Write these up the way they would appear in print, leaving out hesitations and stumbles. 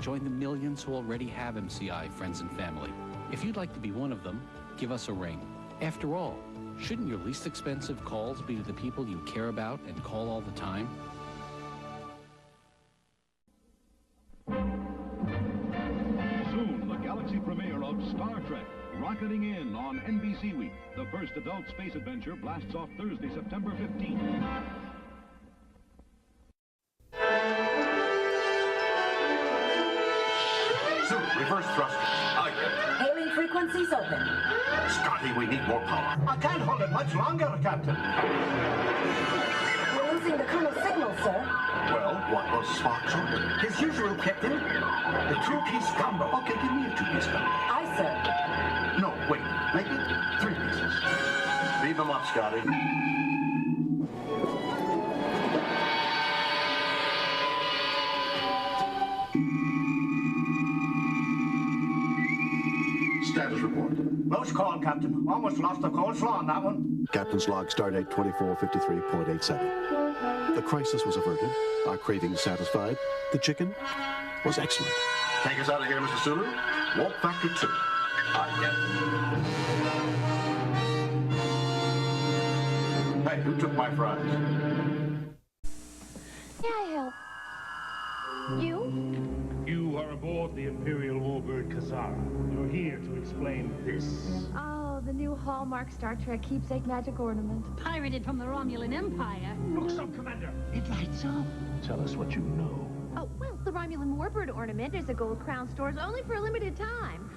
join the millions who already have MCI friends and family. If you'd like to be one of them, give us a ring. After all, shouldn't your least expensive calls be to the people you care about and call all the time? Soon, the galaxy premiere of Star Trek, rocketing in on NBC Week. The first adult space adventure blasts off Thursday, September 15th. Reverse thrusters. Hailing frequencies open. Scotty, we need more power. I can't hold it much longer, Captain. We're losing the Colonel's signal, sir. Well, what was Spock's order? His usual, Captain. The two-piece combo. Okay, give me a two-piece combo. Aye, sir. No, wait. Make it 3 pieces. Speed them up, Scotty. Status report. Close call, Captain. Almost lost the coleslaw on that one. Captain's log, stardate 2453.87. The crisis was averted, our cravings satisfied. The chicken was excellent. Take us out of here, Mr. Sulu. Warp factor 2. Hey, who took my fries? May I help? You? You are aboard the Imperial Warbird Kazara. You're here to explain this. Oh, the new Hallmark Star Trek keepsake magic ornament. Pirated from the Romulan Empire. Look, Sub-Commander! It lights up. Tell us what you know. Oh, well, the Romulan Warbird ornament is a gold crown stores only for a limited time.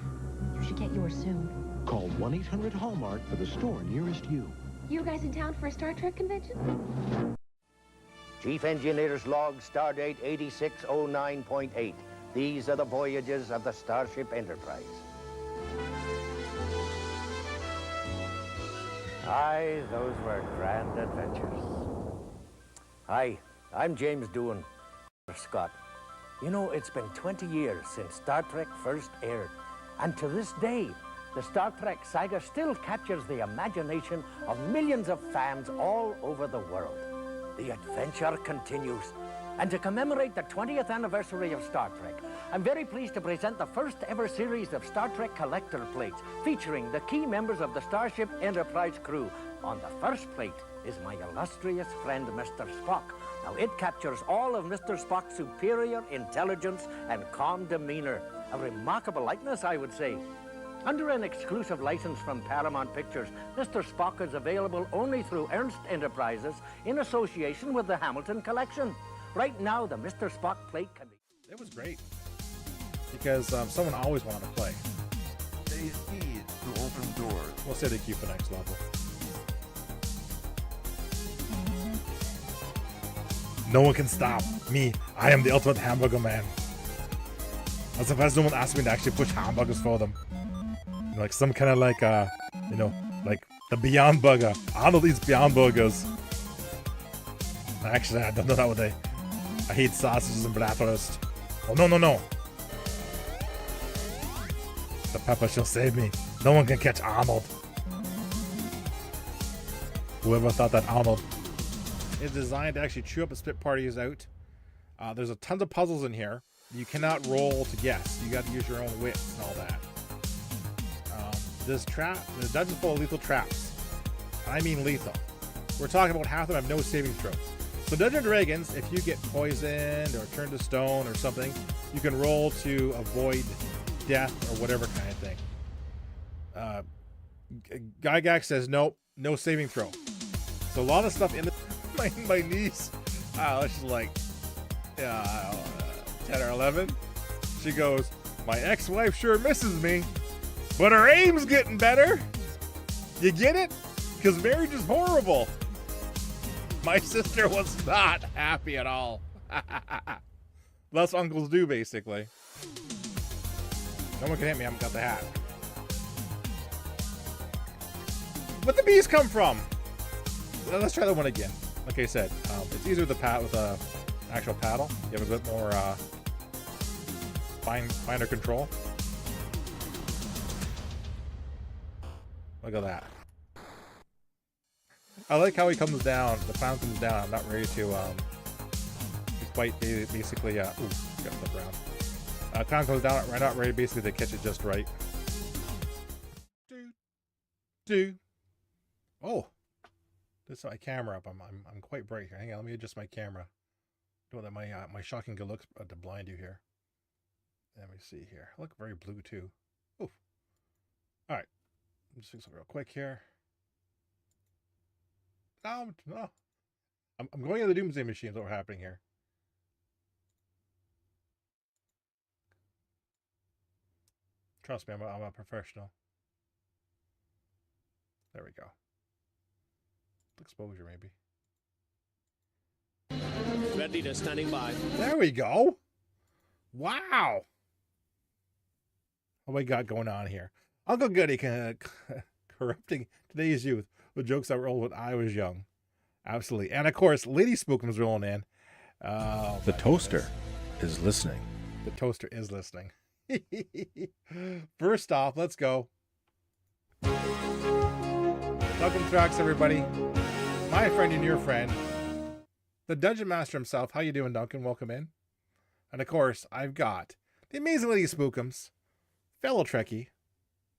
You should get yours soon. Call 1-800-HALLMARK for the store nearest you. You guys in town for a Star Trek convention? Chief Engineer's log, stardate 8609.8. These are the voyages of the Starship Enterprise. Aye, those were grand adventures. Hi, I'm James Doohan, Scott. You know, it's been 20 years since Star Trek first aired, and to this day, the Star Trek saga still captures the imagination of millions of fans all over the world. The adventure continues. And to commemorate the 20th anniversary of Star Trek, I'm very pleased to present the first ever series of Star Trek collector plates featuring the key members of the Starship Enterprise crew. On the first plate is my illustrious friend, Mr. Spock. Now, it captures all of Mr. Spock's superior intelligence and calm demeanor. A remarkable likeness, I would say. Under an exclusive license from Paramount Pictures, Mr. Spock is available only through Ernst Enterprises in association with the Hamilton Collection. Right now, the Mr. Spock plate can be... It was great. Because someone always wanted to play. Days need to open doors. We'll say the queue for next level. No one can stop me. I am the ultimate hamburger man. I'm surprised no one asked me to actually push hamburgers for them. You know, like some kind of like, you know, like the Beyond Burger. Arnold eats Beyond Burgers. Actually, I don't know what I hate sausages and bratwurst. Oh, no, no, no. The pepper shall save me. No one can catch Arnold. Whoever thought that Arnold is designed to actually chew up and spit parties out. There's a tons of puzzles in here. You cannot roll to guess. You got to use your own wits and all that. The dungeon's full of lethal traps. I mean lethal. We're talking about half of them have no saving throws. So Dungeons & Dragons, if you get poisoned or turned to stone or something, you can roll to avoid death or whatever kind of thing. Gygax says nope, no saving throw. So a lot of stuff in the my niece, she's like 10 or 11. She goes, my ex-wife sure misses me, but her aim's getting better. You get it? Because marriage is horrible. My sister was not happy at all. Less uncles do, basically. No one can hit me, I haven't got the hat. Where'd the bees come from? Let's try that one again. Like I said, it's easier with a actual paddle. You have a bit more finer control. Look at that. I like how he comes down. The fountain comes down. I'm not ready to quite basically. Ooh, got flip around. Count goes down right out ready basically to catch it just right. Oh, this is my camera up. I'm quite bright here. Hang on, let me adjust my camera. Don't let my shocking good looks to blind you here. Let me see here. I look very blue too. Oof. All right, just fix it real quick here. No, I'm going into the doomsday machine. Is what happening here. Trust me, I'm a professional. There we go. Exposure, maybe. Ready, standing by. There we go. Wow. What we got going on here? Uncle Goody corrupting today's youth with jokes that were old when I was young. Absolutely. And of course, Lady Spookums rolling in. The toaster is listening. The toaster is listening. First off, let's go. Welcome tracks, everybody. My friend and your friend, the Dungeon Master himself. How you doing, Duncan? Welcome in. And of course, I've got the amazing Lady Spookums, fellow Trekkie,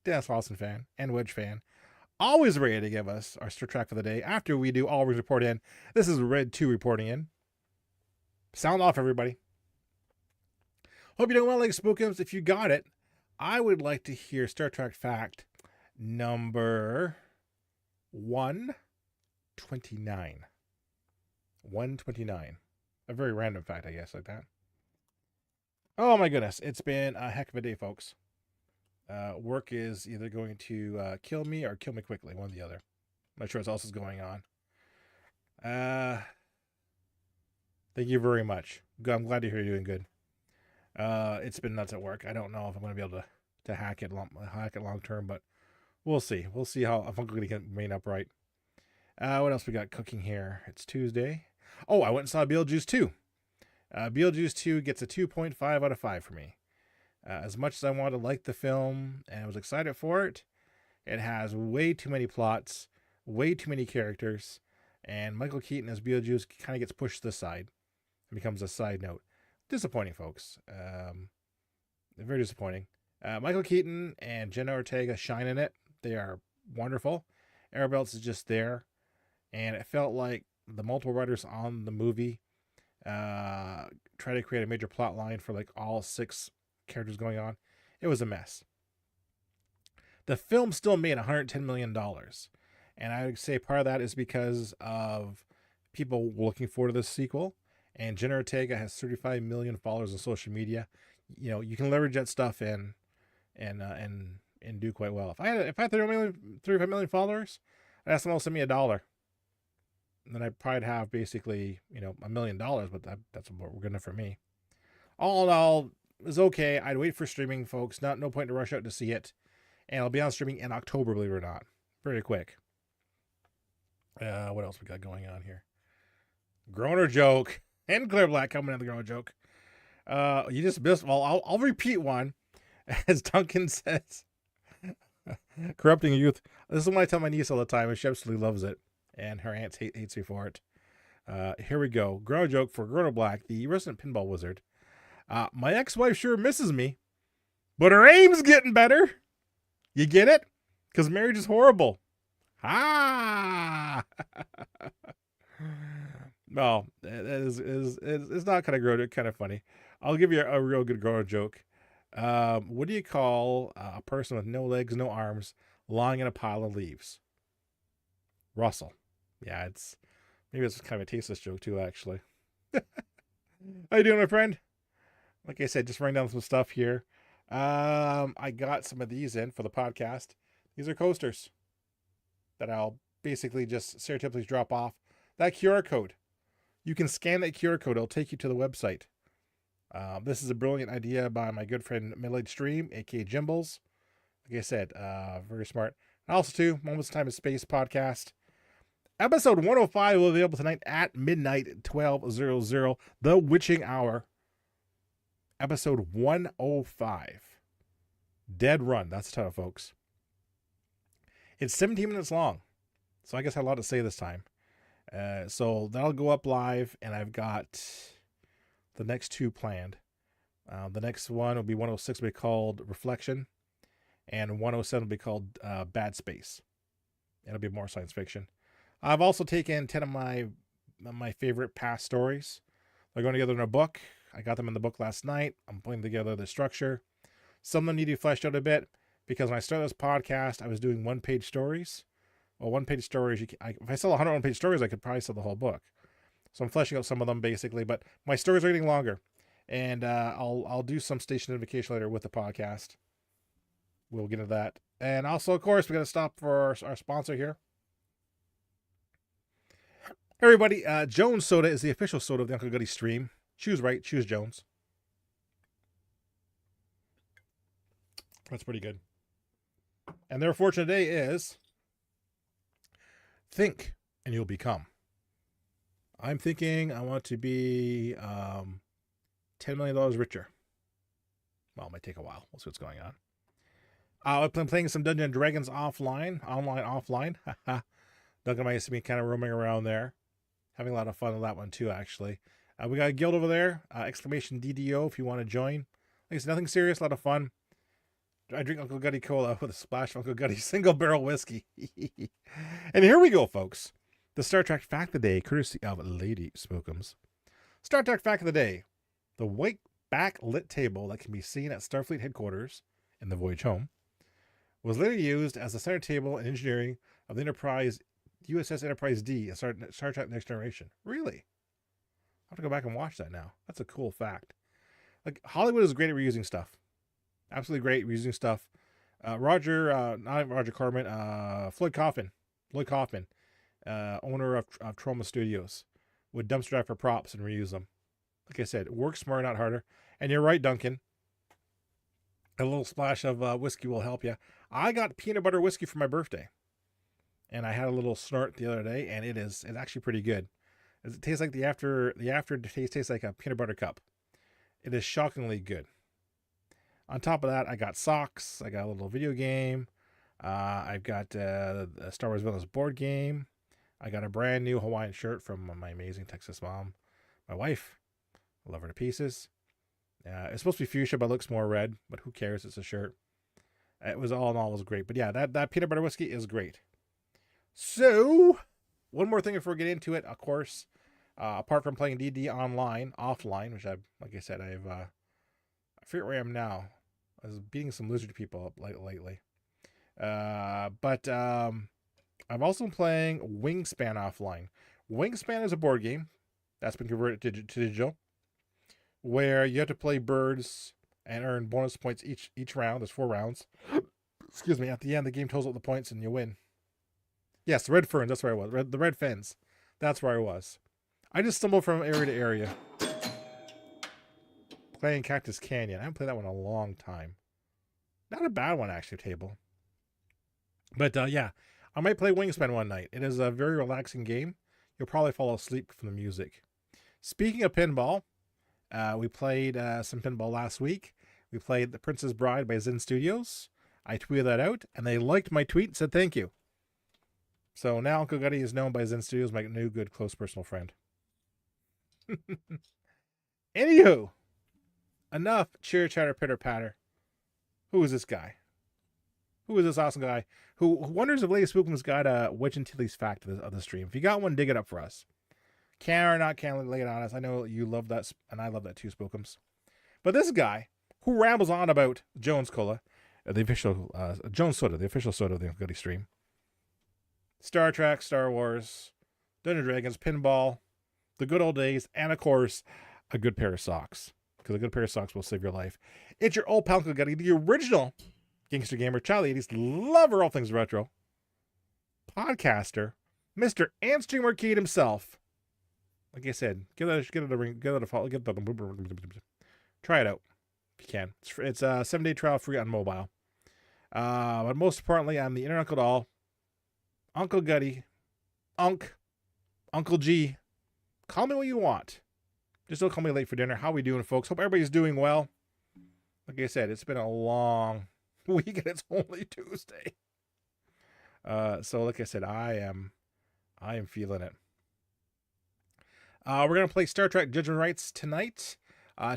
Dennis Lawson fan, and Wedge fan, always ready to give us our Star Trek for the day after we do always report in. This is Red 2 reporting in. Sound off, everybody. Hope you're doing well, Lady Spookums. If you got it, I would like to hear Star Trek fact number 129. 129. A very random fact, I guess, like that. Oh my goodness. It's been a heck of a day, folks. Work is either going to kill me or kill me quickly, one or the other. I'm not sure what else is going on. Thank you very much. I'm glad to hear you're doing good. It's been nuts at work. I don't know if I'm going to be able to hack it long term, but we'll see. We'll see how if I'm going to get remain upright. What else we got cooking here? It's Tuesday. Oh, I went and saw Beetlejuice 2. Beetlejuice 2 gets a 2.5 out of 5 for me. As much as I wanted to like the film and I was excited for it, it has way too many plots, way too many characters, and Michael Keaton as Beetlejuice kind of gets pushed to the side and becomes a side note. Disappointing, folks. Very disappointing. Michael Keaton and Jenna Ortega shine in it. They are wonderful. Arabelle's is just there. And it felt like the multiple writers on the movie try to create a major plot line for like all 6 characters going on. It was a mess. The film still made $110 million. And I would say part of that is because of people looking forward to this sequel. And Jenna Ortega has 35 million followers on social media. You know, you can leverage that stuff and do quite well. If I had 35 million followers, I'd ask them all to send me $1. And then I'd probably have basically, $1 million, but that's what we're good enough for me. All in all, it was okay. I'd wait for streaming, folks. No point to rush out to see it. And I'll be on streaming in October, believe it or not. Very quick. What else we got going on here? Groaner joke. And Clear Black coming in the groaner joke. You just missed. Well, I'll repeat one. As Duncan says, corrupting youth. This is what I tell my niece all the time, and she absolutely loves it. And her aunt hates me for it. Here we go. Groaner joke for Groaner Black, the resident pinball wizard. My ex-wife sure misses me, but her aim's getting better. You get it? Because marriage is horrible. Ah! No, it's not kind of groaner, kind of funny. I'll give you a real good groaner joke. What do you call a person with no legs, no arms, lying in a pile of leaves? Russell. Yeah, maybe it's kind of a tasteless joke too, actually. How you doing, my friend? Like I said, just writing down some stuff here. I got some of these in for the podcast. These are coasters that I'll basically just stereotypically drop off. That QR code. You can scan that QR code. It'll take you to the website. This is a brilliant idea by my good friend Middle-Aged Stream, a.k.a. Jimbles. Like I said, very smart. Also, too, Moments of Time and Space podcast. Episode 105 will be available tonight at midnight, 12:00, the witching hour. Episode 105. Dead Run. That's the title, folks. It's 17 minutes long. So I guess I had a lot to say this time. So that'll go up live, and I've got the next 2 planned. The next one will be 106, will be called Reflection, and 107 will be called Bad Space. It'll be more science fiction. I've also taken 10 of my favorite past stories. They're going together in a book. I got them in the book last night. I'm putting together the structure. Some of them need to be fleshed out a bit because when I started this podcast, I was doing one-page stories. Well, one-page stories, if I sell 100 one-page stories, I could probably sell the whole book. So I'm fleshing out some of them basically, but my stories are getting longer. And I'll do some station notification later with the podcast. We'll get into that. And also, of course, we got to stop for our sponsor here. Hey everybody, Jones Soda is the official soda of the Uncle Goody stream. Choose right, choose Jones. That's pretty good. And their fortune today is think and you'll become. I'm thinking I want to be $10 million richer. Well, it might take a while. We'll see what's going on. I've been playing some Dungeons & Dragons online. Duncan might see me kind of roaming around there. Having a lot of fun with that one too, actually. We got a guild over there. Exclamation DDO if you want to join. Like it's nothing serious, a lot of fun. I drink Uncle Gutty Cola with a splash of Uncle Gutty single barrel whiskey. And here we go, folks. The Star Trek Fact of the Day, courtesy of Lady Spookums. Star Trek Fact of the Day. The white backlit table that can be seen at Starfleet headquarters in the voyage home was later used as the center table in engineering of the Enterprise USS Enterprise D in Star Trek Next Generation. Really? I have to go back and watch that now. That's a cool fact. Like Hollywood is great at reusing stuff. Absolutely great at reusing stuff. Not Roger Corman, Floyd Kaufman, owner of Troma Studios, would dumpster dive for props and reuse them. Like I said, work smarter, not harder. And you're right, Duncan. A little splash of whiskey will help you. I got peanut butter whiskey for my birthday. And I had a little snort the other day, and it's actually pretty good. It tastes like the aftertaste tastes like a peanut butter cup. It is shockingly good. On top of that, I got socks. I got a little video game. I've got a Star Wars Villains board game. I got a brand new Hawaiian shirt from my amazing Texas mom, my wife. I love her to pieces. It's supposed to be fuchsia, but it looks more red. But who cares? It's a shirt. It was all in all, it was great. But yeah, that peanut butter whiskey is great. So, one more thing before we get into it, of course, apart from playing D&D offline, which like I said, I forget where I am now. I was beating some lizard people up lately. But I've also been playing Wingspan offline. Wingspan is a board game that's been converted to digital, where you have to play birds and earn bonus points each round. There's 4 rounds. Excuse me. At the end, the game totals up the points and you win. Yes, the Red Ferns, that's where I was. The Red Fens, that's where I was. I just stumbled from area to area. Playing Cactus Canyon. I haven't played that one in a long time. Not a bad one, actually, table. But, yeah, I might play Wingspan one night. It is a very relaxing game. You'll probably fall asleep from the music. Speaking of pinball, we played some pinball last week. We played The Princess Bride by Zen Studios. I tweeted that out, and they liked my tweet and said thank you. So now Uncle Gutty is known by Zen Studios, my new good close personal friend. Anywho, enough chitter chatter pitter patter. Who is this guy? Who is this awesome guy who wonders if Lady Spookman's got a Wedge and Tilly's fact of the stream? If you got one, dig it up for us. Can or not can, lay it on us. I know you love that, and I love that too, Spookums. But this guy who rambles on about Jones Cola, the official Jones Soda, the official soda of the Uncle Gutty stream. Star Trek, Star Wars, Dungeons & Dragons, pinball, the good old days, and of course, a good pair of socks. Because a good pair of socks will save your life. It's your old pal Uncle Gutty, the original gangster gamer, child 80s, lover of all things retro, podcaster, Mr. and streamer Kate himself. Like I said, give it a ring, give it a follow, try it out if you can. It's a 7-day trial free on mobile. But most importantly, I'm the Inner Uncle Doll, Uncle Gutty, Uncle G. Call me what you want. Just don't call me late for dinner. How we doing, folks? Hope everybody's doing well. Like I said, it's been a long week and it's only Tuesday. So like I said, I am feeling it. We're gonna play Star Trek Judgement Rites tonight,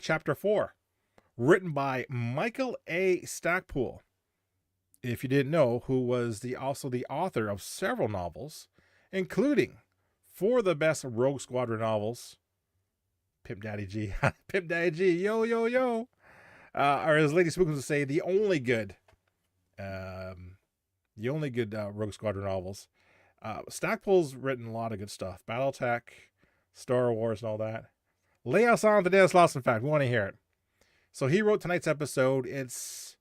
Chapter 4. written by Michael A. Stackpole. If you didn't know, who was also the author of several novels, including 4 of the best Rogue Squadron novels. Pimp Daddy G. Pimp Daddy G. Yo, yo, yo. Or as Lady Spook would say, the only good Rogue Squadron novels. Stackpole's written a lot of good stuff. Battletech, Star Wars, and all that. Lay us on the Dennis Lawson fact. We want to hear it. So he wrote tonight's episode. It's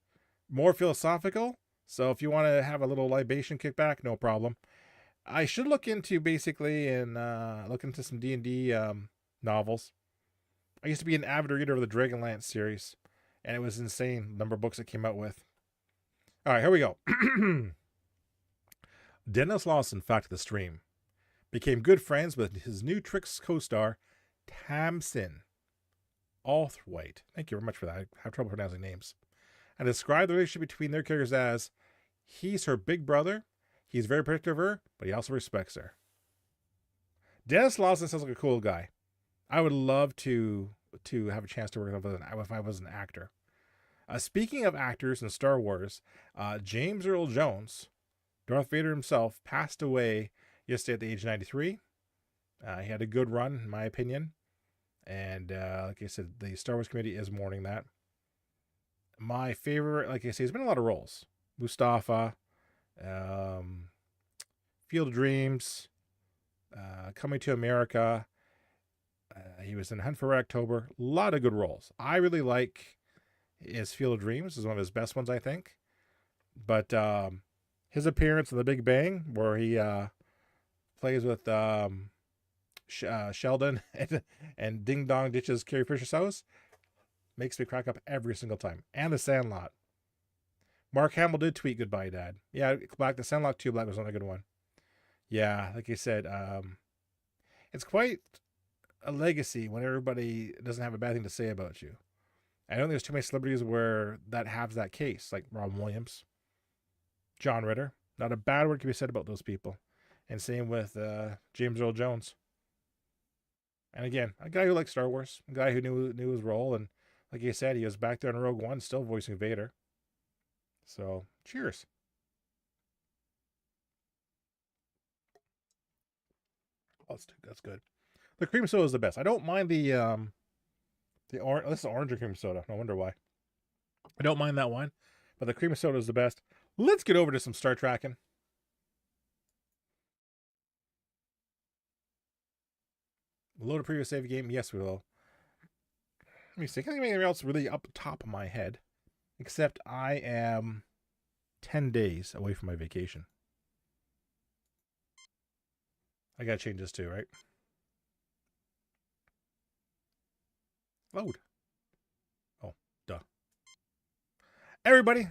more philosophical. So if you want to have a little libation kickback, no problem. I should look into basically and look into some D&D novels. I used to be an avid reader of the Dragonlance series, and it was insane the number of books it came out with. All right, here we go. Dennis Lawson, fact of the stream, became good friends with his new Tricks co-star, Tamsin Althwaite. Thank you very much for that. I have trouble pronouncing names. And described the relationship between their characters as, he's her big brother, he's very protective of her, but he also respects her. Dennis Lawson sounds like a cool guy. I would love to have a chance to work with him if I was an actor. Speaking of actors in Star Wars, James Earl Jones, Darth Vader himself, passed away yesterday at the age of 93. He had a good run, in my opinion. And like I said, the Star Wars community is mourning that. My favorite, like I say, he's been in a lot of roles. Mustafa, Field of Dreams, Coming to America. He was in Hunt for Red October. A lot of good roles. I really like his Field of Dreams. Is one of his best ones, I think. But his appearance in The Big Bang, where he plays with Sheldon and Ding Dong ditches Carrie Fisher's house, makes me crack up every single time. And The Sandlot. Mark Hamill did tweet "Goodbye, Dad." Yeah, The Sandlot 2 Black was another good one. Yeah, like I said, it's quite a legacy when everybody doesn't have a bad thing to say about you. I don't think there's too many celebrities where that have that case, like Robin Williams, John Ritter. Not a bad word can be said about those people. And same with James Earl Jones. And again, a guy who liked Star Wars, a guy who knew his role, and like you said, he was back there in Rogue One, still voicing Vader. So, cheers. Oh, that's good. The cream soda is the best. I don't mind the orange. This is orange cream soda. No wonder why. I don't mind that one, but the cream soda is the best. Let's get over to some Star Trekking. Load a previous save game. Yes, we will. Let me see. Can't think of anything else really up top of my head, except I am 10 days away from my vacation. I gotta change this too, right? Load. Oh, duh. Everybody,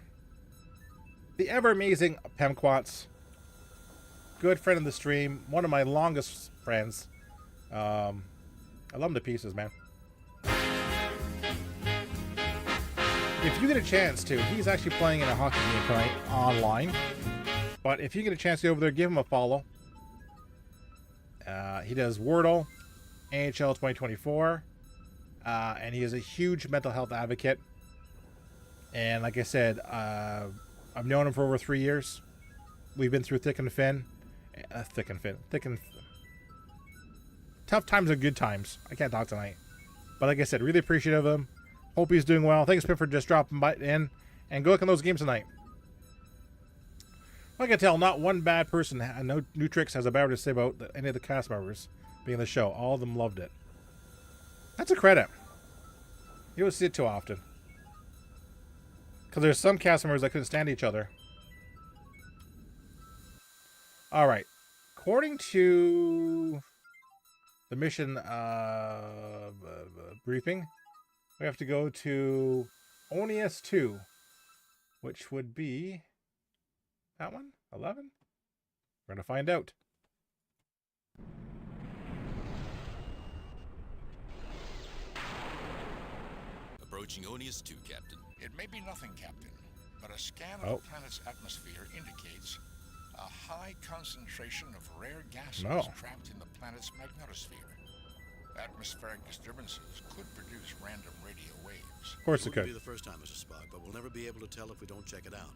the ever amazing Pemquats, good friend of the stream, one of my longest friends. I love him to pieces, man. If you get a chance to, he's actually playing in a hockey game tonight online. But if you get a chance to go over there, give him a follow. He does Wordle, NHL 2024, and he is a huge mental health advocate. And like I said, I've known him for over 3 years. We've been through thick and tough times and good times. I can't talk tonight. But like I said, really appreciative of him. Hope he's doing well. Thanks, Pip, for just dropping in. And go look at those games tonight. I can tell not one bad person, no New Tricks, has a bad word to say about any of the cast members being in the show. All of them loved it. That's a credit. You don't see it too often. Because there's some cast members that couldn't stand each other. All right. According to the mission briefing, we have to go to Onius 2, which would be that one? 11? We're going to find out. Approaching Onius 2, Captain. It may be nothing, Captain, but a scan of the planet's atmosphere indicates a high concentration of rare gases trapped in the planet's magnetosphere. Atmospheric disturbances could produce random radio waves. Of course it could. It wouldn't be the first time, Mr. Spock, but we'll never be able to tell if we don't check it out.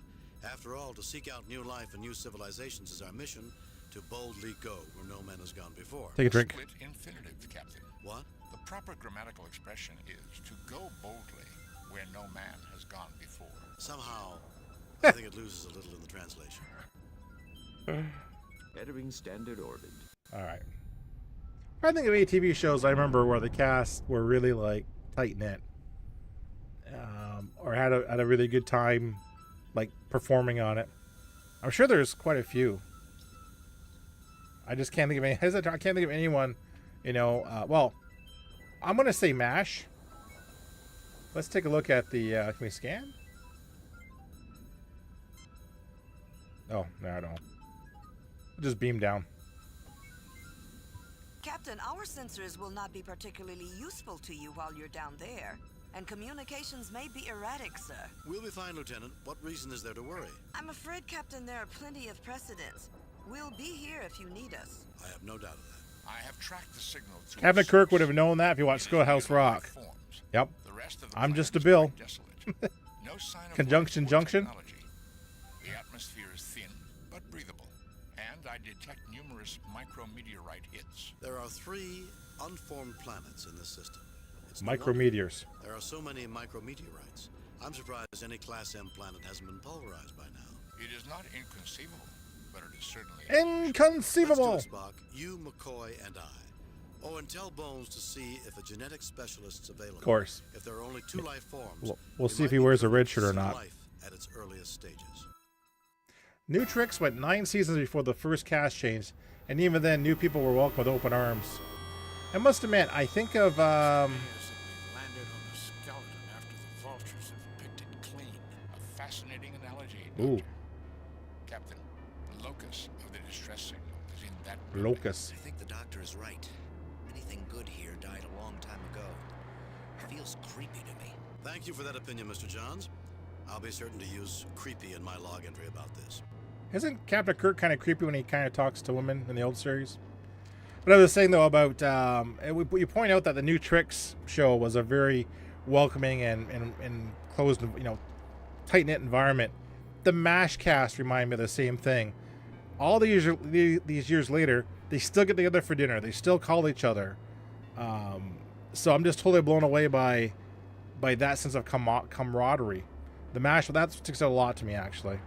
After all, to seek out new life and new civilizations is our mission, to boldly go where no man has gone before. Take a drink. Split infinitive, Captain. What? The proper grammatical expression is to go boldly where no man has gone before. Somehow, I think it loses a little in the translation. Entering standard orbit. All right. I think of ATV shows I remember where the cast were really like tight knit, or had a really good time, like performing on it. I'm sure there's quite a few. I just can't think of any. I can't think of anyone. You know. Well, I'm gonna say MASH. Let's take a look at the. Can we scan? Oh no, I don't. Just beam down. Captain, our sensors will not be particularly useful to you while you're down there, and communications may be erratic, sir. We'll be fine, Lieutenant. What reason is there to worry? I'm afraid, Captain, there are plenty of precedents. We'll be here if you need us. I have no doubt of that. I have tracked the signal to Captain Kirk would have known that if he watched Schoolhouse Rock. Yep. I'm just a Bill. No sign of Conjunction junction. technology. The atmosphere is thin but breathable, and I detect numerous micrometeorite hits. There are 3 unformed planets in this system. It's Micrometeors. There are so many micrometeorites. I'm surprised any Class M planet hasn't been pulverized by now. It is not inconceivable, but it is certainly inconceivable. Let's do it, Spock. You, McCoy, and I. Oh, and tell Bones to see if a genetic specialist's available. Of course. If there are only 2 life forms, we'll see if he wears a red shirt or not. Life at its earliest stages. New Tricks went 9 seasons before the first cast changed, and even then, new people were welcomed with open arms. I must admit, I think of We've landed on a skeleton after the vultures have picked it clean. A fascinating analogy. Ooh. Captain, the locus of the distress signal is in that building. Locus. I think the doctor is right. Anything good here died a long time ago. It feels creepy to me. Thank you for that opinion, Mr. Johns. I'll be certain to use creepy in my log entry about this. Isn't Captain Kirk kind of creepy when he kind of talks to women in the old series? But I was saying, though, about... you point out that the New Tricks show was a very welcoming and closed, tight-knit environment. The MASH cast remind me of the same thing. All these years later, they still get together for dinner. They still call each other. So I'm just totally blown away by that sense of camaraderie. The MASH, that sticks out a lot to me, actually.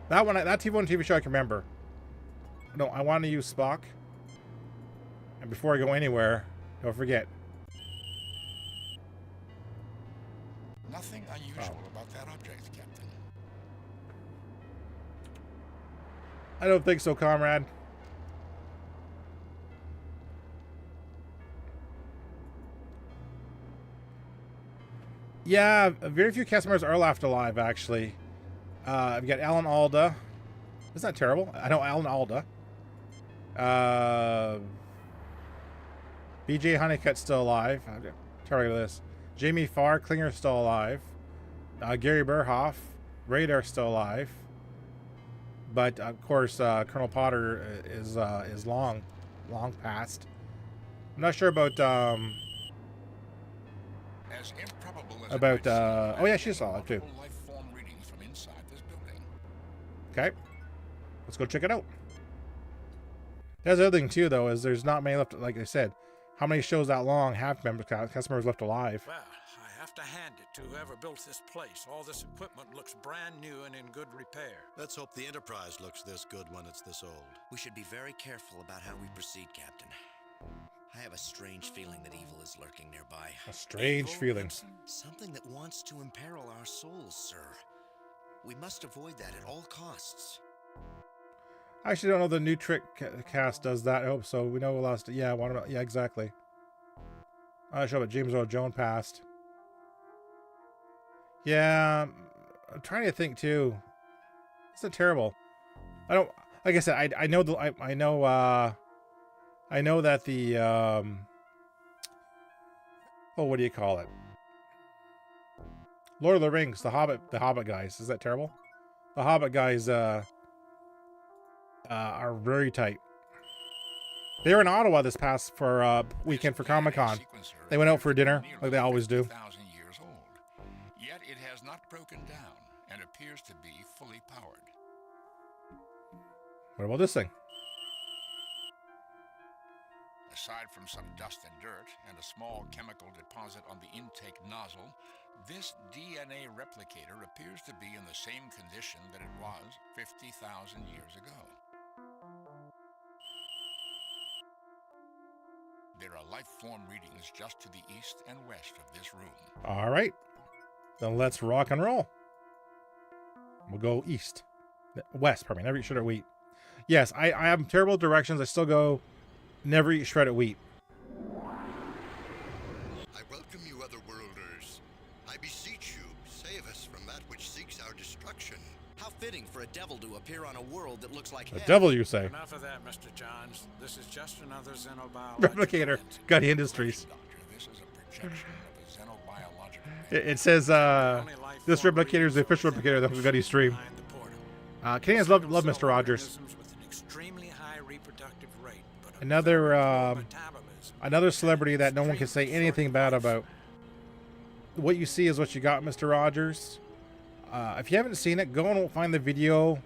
That TV show I can remember. No, I want to use Spock. And before I go anywhere, don't forget. Nothing unusual about that object, Captain. I don't think so, comrade. Yeah, very few cast members are left alive, actually. We've got Alan Alda. Isn't that terrible? I know Alan Alda. BJ Honeycutt's still alive. Tell you this. Jamie Farr Klinger's still alive. Gary Berhoff. Radar's still alive. But, of course, Colonel Potter is long past. I'm not sure about... As improbable as oh yeah, she's alive too. life form readings from inside this building. Okay, let's go check it out. That's the other thing too, though, is there's not many left. Like I said, how many shows that long have customers left alive? Well, I have to hand it to whoever built this place. All this equipment looks brand new and in good repair. Let's hope the Enterprise looks this good when it's this old. We should be very careful about how we proceed, Captain. I have a strange feeling that evil is lurking nearby. A strange feeling. Something that wants to imperil our souls, sir. We must avoid that at all costs. I actually don't know the New Trick cast does that. I hope so. We know we lost it. Yeah, yeah, exactly. I'm not sure what James Earl Jones passed. Yeah, I'm trying to think too. It's terrible. I don't. Like I said, I know that the what do you call it? Lord of the Rings, the Hobbit guys. Is that terrible? The Hobbit guys are very tight. They were in Ottawa this past for weekend for Comic-Con. They went out for dinner, like they always do. Years old. Yet it has not broken down and appears to be fully powered. What about this thing? Aside from some dust and dirt and a small chemical deposit on the intake nozzle, this DNA replicator appears to be in the same condition that it was 50,000 years ago. There are life form readings just to the east and west of this room. All right. Then let's rock and roll. We'll go east. West, pardon me. Never eat shredded wheat. Yes, I have terrible directions. I still go never eat shredded wheat. I welcome you, otherworlders. I beseech you, save us from that which seeks our destruction. How fitting for a devil to appear on a world that looks like The hell. devil, you say? Enough of that, Mr. Johns. This is just another xenobiological Replicator. Gutty Industries. This is a projection of a xenobiological. It says this replicator is the official replicator of the Gutty stream. Canadians love Mr. Rogers. Another celebrity that no one can say anything bad about. What you see is what you got, Mr. Rogers. If you haven't seen it, go and find the video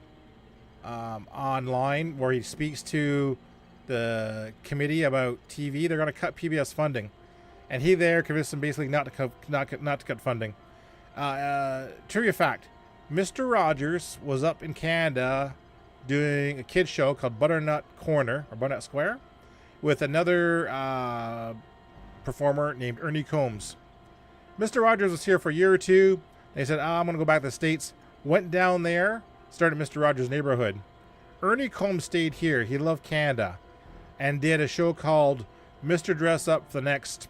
online where he speaks to the committee about TV. They're going to cut PBS funding, and he there convinced them basically not to cut funding. Trivia fact: Mr. Rogers was up in Canada doing a kids show called Butternut Corner or Butternut Square with another performer named Ernie Combs. Mr. Rogers was here for a year or two. They said, I'm going to go back to the States. Went down there, started Mr. Rogers' Neighborhood. Ernie Combs stayed here. He loved Canada. And did a show called Mr. Dress Up for the next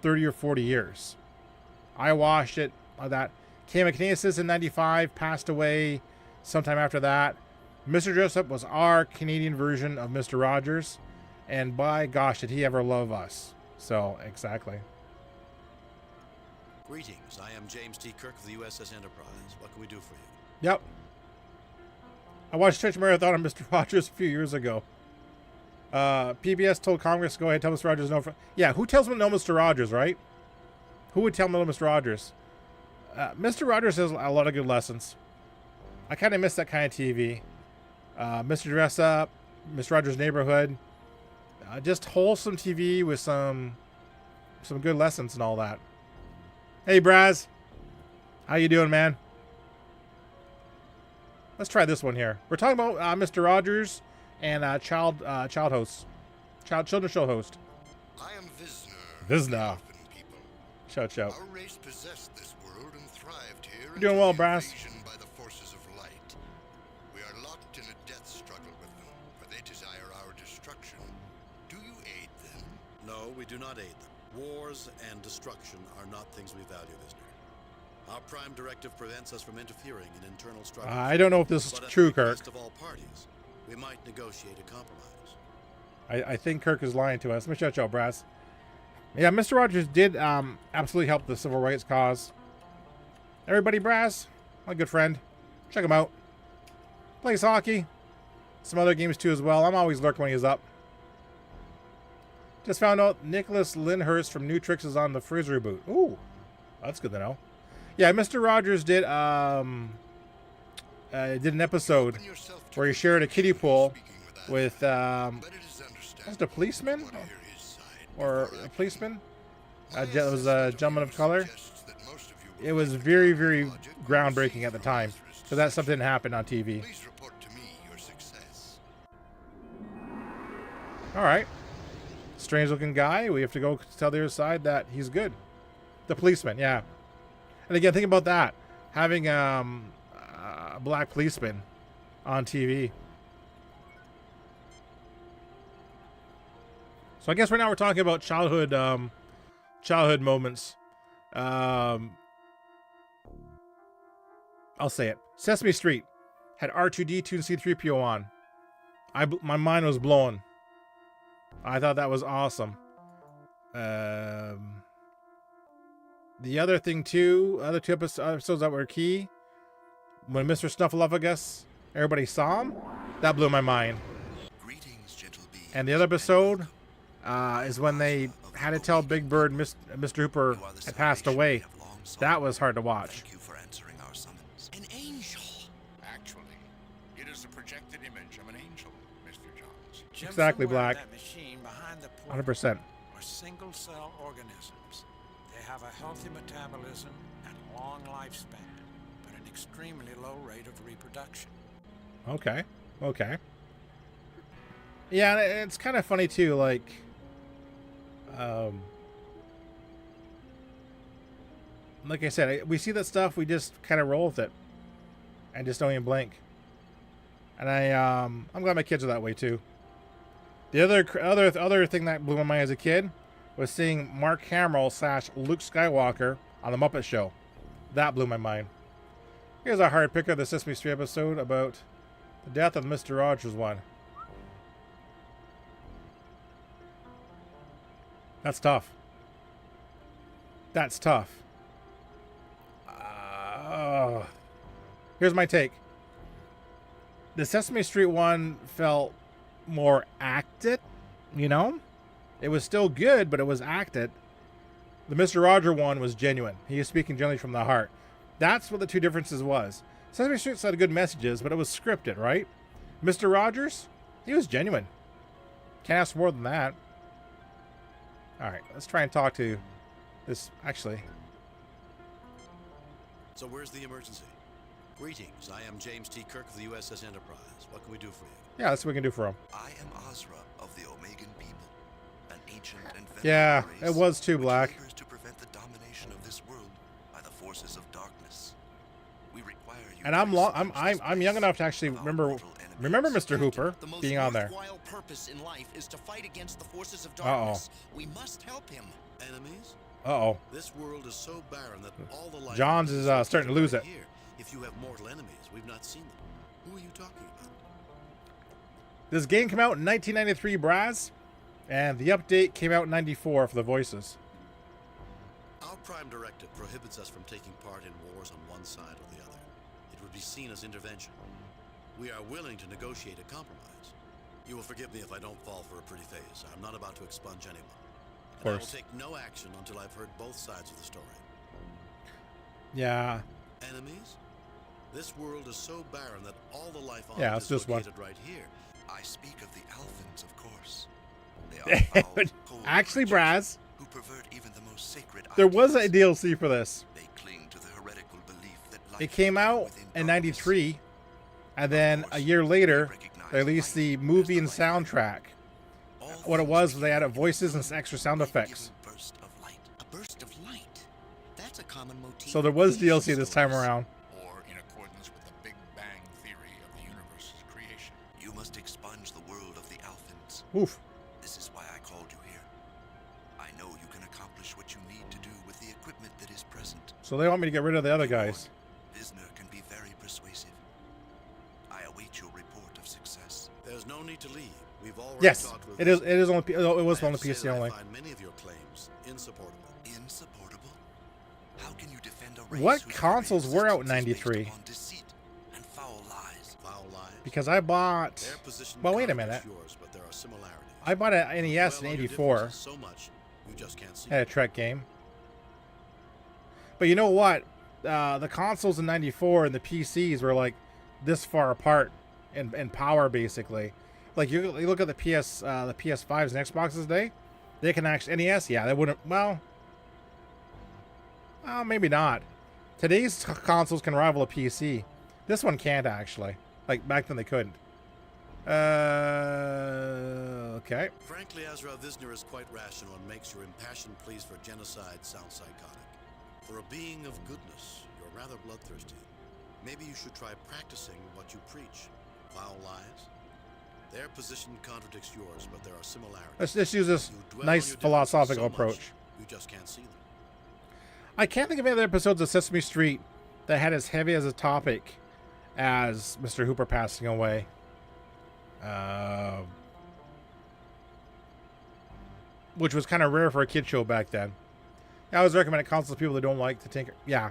30 or 40 years. I watched it. That came a Canadian citizen in 95, passed away sometime after that. Mr. Dress Up was our Canadian version of Mr. Rogers. And by gosh, did he ever love us. So, exactly. Greetings, I am James T. Kirk of the USS Enterprise. What can we do for you? Yep. I watched Church Marathon on Mr. Rogers a few years ago. PBS told Congress, go ahead, tell Mr. Rogers no. Yeah, who tells me no Mr. Rogers, right? Who would tell me no Mr. Rogers? Mr. Rogers has a lot of good lessons. I kind of miss that kind of TV. Mr. Dress Up, Mr. Rogers' Neighborhood. Just wholesome TV with some good lessons and all that. Hey, Braz. How you doing, man? Let's try this one here. We're talking about Mr. Rogers and children's show host. I am Visna. Shout. Our race possessed this world and thrived here. You're doing well, Brass. By the forces of light. We are locked in a death struggle with them, for they desire our destruction. Do you aid them? No, we do not aid them. Wars and destruction are not things we value, Visner. Our prime directive prevents us from interfering in internal struggles. I don't know if this is true, Kirk. Of all parties, we might negotiate a compromise. I think Kirk is lying to us. Let me shut you up, Brass. Yeah, Mr. Rogers did absolutely help the civil rights cause. Everybody, Brass, my good friend. Check him out. Plays hockey. Some other games too as well. I'm always lurking when he's up. Just found out Nicholas Lyndhurst from New Tricks is on the Frizz reboot. Ooh, that's good to know. Yeah, Mr. Rogers did an episode where he shared a kiddie pool with was it a policeman or a policeman? It was a gentleman of color. It was very, very groundbreaking at the time, so that's something that happened on TV. All right. Strange looking guy. We have to go tell the other side that he's good. The policeman, yeah. And again, think about that. Having a black policeman on TV. So I guess right now we're talking about childhood moments. I'll say it. Sesame Street had R2-D2 and C-3PO on. My mind was blown. I thought that was awesome. The other thing too, other two episodes that were key, when Mr. Snuffleupagus, everybody saw him, that blew my mind. Greetings, gentle beings. And the other episode is when they had to tell Big Bird Mr. Hooper had passed away. That was hard to watch. Thank you for answering our summons. An angel. Actually, it is a projected image of an angel, Mr. Johns. Exactly, Black. That machine behind the 100%. are single-cell organisms. They have a healthy metabolism and a long lifespan, but an extremely low rate of reproduction. Okay. Okay. Yeah, it's kind of funny too, like I said, we see that stuff, we just kind of roll with it and just don't even blink. And I'm glad my kids are that way too. The other thing that blew my mind as a kid was seeing Mark Hamill / Luke Skywalker on the Muppet Show. That blew my mind. Here's a hard pick of the Sesame Street episode about the death of Mr. Rogers one. That's tough. That's tough. Here's my take. The Sesame Street one felt more acted, you know? It was still good, but it was acted. The Mr. Roger one was genuine. He was speaking genuinely from the heart. That's what the two differences was. Sesame Street had good messages, but it was scripted, right? Mr. Rogers, he was genuine. Can't ask more than that. Alright, let's try and talk to this, actually. So where's the emergency? Greetings, I am James T. Kirk of the USS Enterprise. What can we do for you? Yeah, that's what we can do for him. I am Azra of the Omegan people, an ancient and yeah, race it was too, Black. to prevent the domination of this world by the forces of darkness. We require you. And I'm young enough to actually remember Mr. Hooper being on there. The most worthwhile purpose in life is to fight against the forces of darkness. We must help him. Enemies? Uh-oh. This world is so barren that all the life Johns is starting to lose it. Here. If you have mortal enemies, we've not seen them. Who are you talking about? This game came out in 1993, Braz, and the update came out in 94 for the voices. Our Prime Directive prohibits us from taking part in wars on one side or the other. It would be seen as intervention. We are willing to negotiate a compromise. You will forgive me if I don't fall for a pretty face. I'm not about to expunge anyone. Of course. I will take no action until I've heard both sides of the story. Yeah. Enemies? This world is so barren that all the life on yeah, it it's is just one. located right here. I speak of the Alphans, of course. They are foul, cold actually, Braz, who pervert even the most sacred there was a DLC for this. They cling to the heretical belief that life it came out in 93, and then a year later, they released the movie and soundtrack. What it was, they added voices and extra sound effects. A burst of light. That's a common motif. So there was DLC this time around. Or in accordance with the Big Bang theory of the universe's creation. You must expunge the world of the Alphans. Oof. This is why I called you here. I know you can accomplish what you need to do with the equipment that is present. So they want me to get rid of the other guys. Visner can be very persuasive. I await your report of success. There's no need to leave. We've already talked with it is only it was on the PC only. I find many of your claims insupportable. Insupportable? How can you defend a race What consoles were out in 93? Deceit and foul lies. Foul lies? Because I bought. Well, wait a minute. Yours, but there are similarities. I bought an NES in '84. So much, you just can't see. Had a Trek game. But you know what? The consoles in '94 and the PCs were like this far apart in power, basically. Like you look at the PS5s and Xboxes today, they can actually NES. Yeah, they wouldn't. Well, maybe not. Today's consoles can rival a PC. This one can't actually. Like back then they couldn't. Okay. Frankly, Azra Visner is quite rational and makes your impassioned pleas for genocide sound psychotic. For a being of goodness, you're rather bloodthirsty. Maybe you should try practicing what you preach. Foul lies. Their position contradicts yours, but there are similarities. Let's use this nice philosophical approach. You just can't see them. I can't think of any other episodes of Sesame Street that had as heavy as a topic as Mr. Hooper passing away. Which was kind of rare for a kid show back then. I always recommend consoles to people that don't like to tinker. Yeah.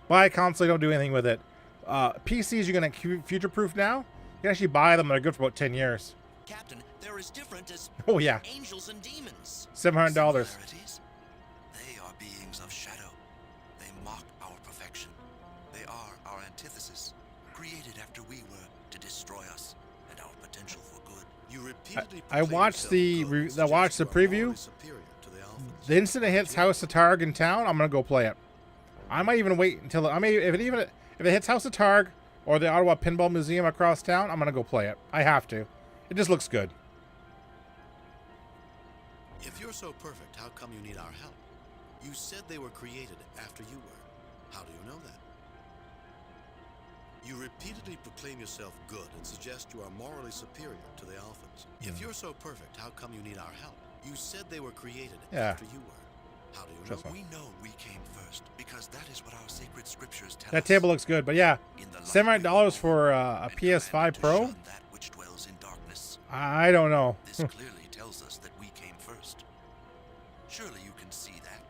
Buy a console, don't do anything with it. PCs you're going to future-proof now. You can actually buy them. They're good for about 10 years. Captain, they're as different as Oh, yeah. angels and demons. $700. Similarities? They are beings of shadow. They mock our perfection. They are our antithesis, created after we were to destroy us and our potential for good. You repeatedly I watched the preview. The instant it hits House of Targ in town, I'm gonna go play it. I might even wait until if it hits House of Targ or the Ottawa Pinball Museum across town, I'm gonna go play it. I have to. It just looks good. If you're so perfect, how come you need our help? You said they were created after you were. How do you know that? You repeatedly proclaim yourself good and suggest you are morally superior to the Alphans. If you're so perfect, how come you need our help? You said they were created after you were. How do you know? We know we came first because that is what our sacred scriptures tell us. That table looks good, but yeah, $700 for a PS5 Pro. That which dwells in darkness. I don't know. This clearly tells us that we came first. Surely you can see that.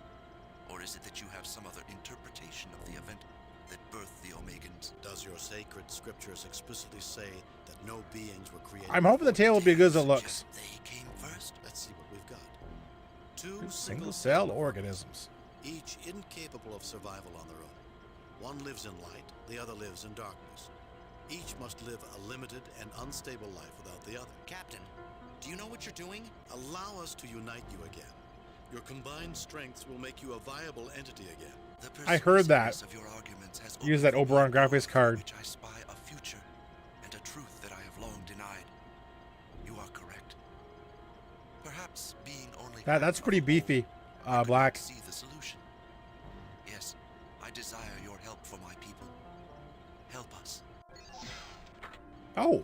Or is it that you have some other interpretation of the event that birthed the Omegans? Does your sacred scriptures explicitly say that no beings were created? I'm hoping the table will be as good as it looks. They came first. Let's see what we've got. Two single-cell organisms. Each incapable of survival on their own. One lives in light, the other lives in darkness. Each must live a limited and unstable life without the other. Captain, do you know what you're doing? Allow us to unite you again. Your combined strengths will make you a viable entity again. I heard that. Use that Oberon graphics card. Which I spy a future and a truth that I have long denied. You are correct. Perhaps being only that's pretty beefy, Black. See the solution. Yes, I desire your help for my people. Help us. Oh.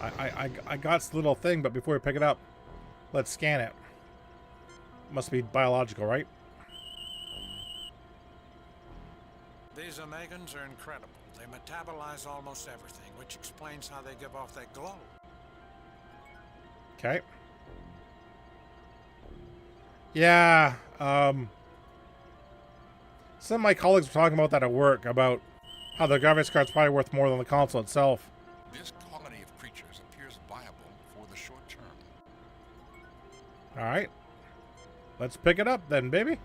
I got this little thing, but before we pick it up, let's scan it. Must be biological, right? These Omegans are incredible. They metabolize almost everything, which explains how they give off that glow. Okay. Yeah, some of my colleagues were talking about that at work, about how the graphics card's probably worth more than the console itself. This colony of creatures appears viable for the short term. Alright. Let's pick it up then, baby.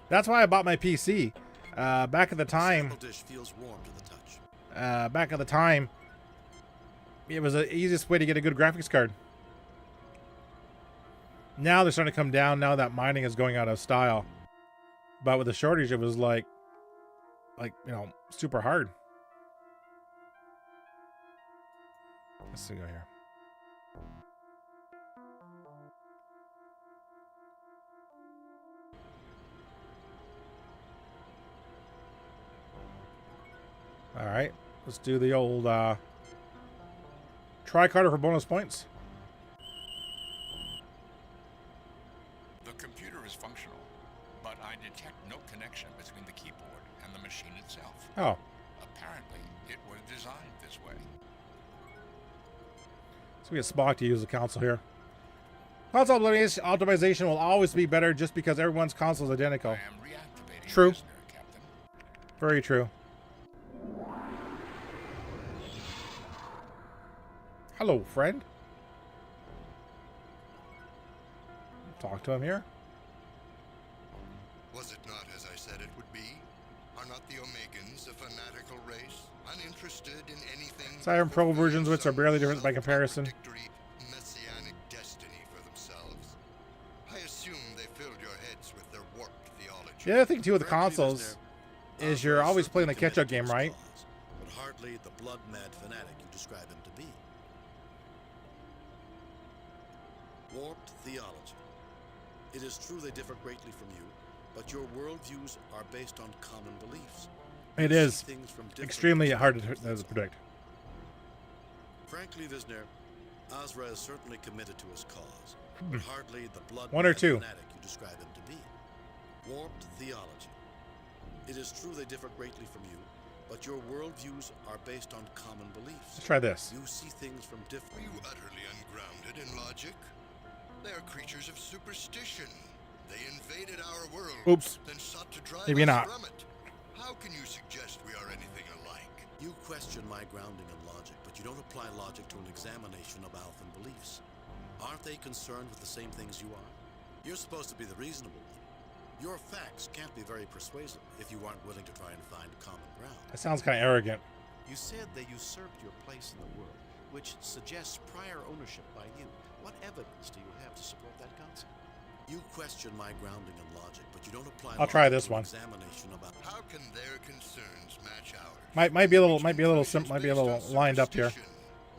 That's why I bought my PC. Back at the time, back at the time, it was the easiest way to get a good graphics card. Now they're starting to come down now that mining is going out of style. But with the shortage, it was like, you know, super hard. Let's see, go here. All right, let's do the old tricarder for bonus points. The computer is functional, but I detect no connection between the keyboard and the machine itself. Oh. Apparently, it was designed this way. So we get Spock to use the console here. Console optimization will always be better just because everyone's console is identical. I am reactivating True. Listener, Captain. Very true. Hello, friend. Talk to him here. Was it not as I said it would be? Are not the Omegans a fanatical race, uninterested in anything? Siren Pro versions, which are barely different by comparison. Messianic destiny for themselves. I assume they filled your heads with their warped theology. The other thing too with the consoles is you're always playing the catch-up game, right? But hardly the blood-mad fanatic you describe him to be. Warped theology. It is true they differ greatly from you, but your worldviews are based on common beliefs. It is extremely hard to predict. Frankly, Visner, Azra is certainly committed to his cause, but hardly the blood One or two. fanatic you describe him to be. Warped theology. It is true they differ greatly from you, but your worldviews are based on common beliefs. Let's try this. You see things from different... Are you utterly ungrounded in logic? They are creatures of superstition. They invaded our world, Oops. then sought to drive Maybe us not. from it. How can you suggest we are anything alike? You question my grounding in logic, but you don't apply logic to an examination of Alphan beliefs. Aren't they concerned with the same things you are? You're supposed to be the reasonable one. Your facts can't be very persuasive if you aren't willing to try and find common ground. That sounds kind of arrogant. You said they usurped your place in the world, which suggests prior ownership by you. What evidence do you have to support that concept? You question my grounding in logic, but you don't apply. I'll try this one. Examination about how can their concerns match ours? Might be a little lined up here.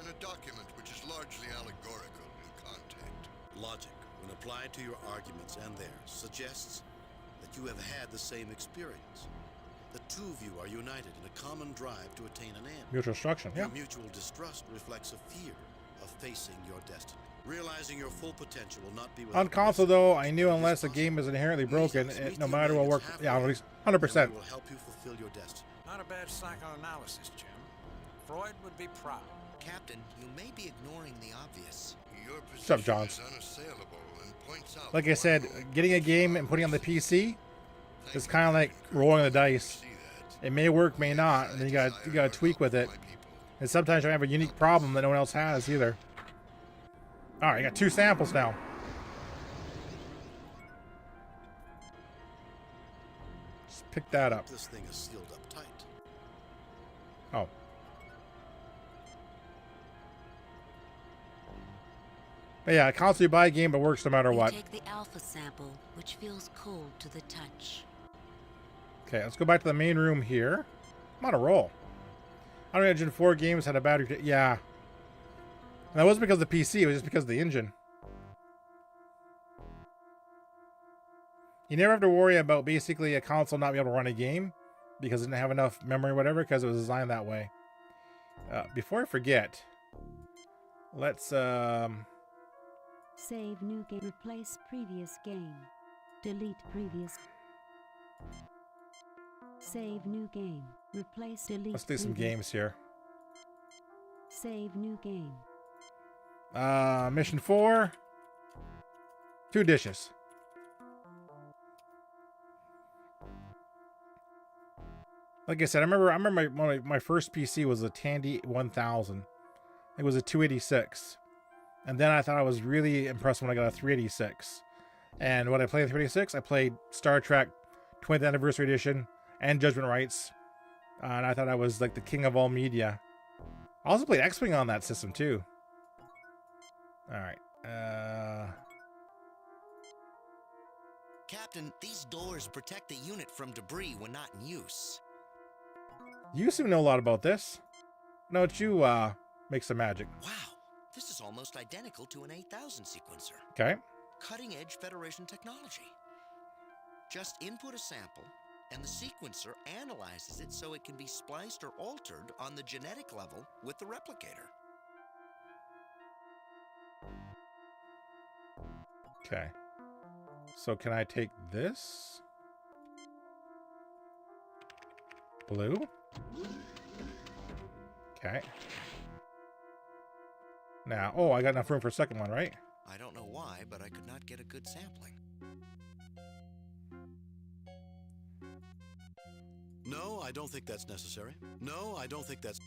In a document which is largely allegorical in content. Logic, when applied to your arguments and theirs, suggests that you have had the same experience. The two of you are united in a common drive to attain an end. Mutual destruction, yeah. Your mutual distrust reflects a fear of facing your destiny. Realizing your full potential will not be on console, though. I knew unless a game is inherently broken, no matter what work, yeah, at least 100%. Will help you fulfill your destiny. Not a bad psychoanalysis, Jim. Freud would be proud. Captain, you may be ignoring the obvious. Your What's up, Johns? Like I said, getting a game and putting it on the PC is kind of like rolling the dice. It may work, may not, and then you gotta tweak with it. And sometimes you have a unique problem that no one else has either. All right, I got 2 samples now. Just pick that up. This thing is sealed up tight. Oh. But yeah, console you buy a game, but works no matter what. Take the alpha sample, which feels cold to the touch. Okay, let's go back to the main room here. I'm on a roll. Unreal Engine 4 games had a battery. Yeah. And that wasn't because of the PC, it was just because of the engine. You never have to worry about basically a console not being able to run a game because it didn't have enough memory or whatever, because it was designed that way. Before I forget, let's save new game, replace previous game, delete previous, save new game, replace, delete. Let's do some games here. Save new game. Mission 4. 2 dishes. Like I said, I remember my first PC was a Tandy 1000. It was a 286. And then I thought I was really impressed when I got a 386. And when I played the 386, I played Star Trek 20th Anniversary Edition and Judgment Rites. And I thought I was like the king of all media. I also played X-Wing on that system too. Alright. Captain, these doors protect the unit from debris when not in use. You seem to know a lot about this. No, it's you make some magic. Wow, this is almost identical to an 8000 sequencer. Okay. Cutting-edge Federation technology. Just input a sample, and the sequencer analyzes it so it can be spliced or altered on the genetic level with the replicator. Okay. So can I take this? Blue? Okay. Now, oh, I got enough room for a second one, right? I don't know why, but I could not get a good sampling. No, I don't think that's necessary. No, I don't think that's...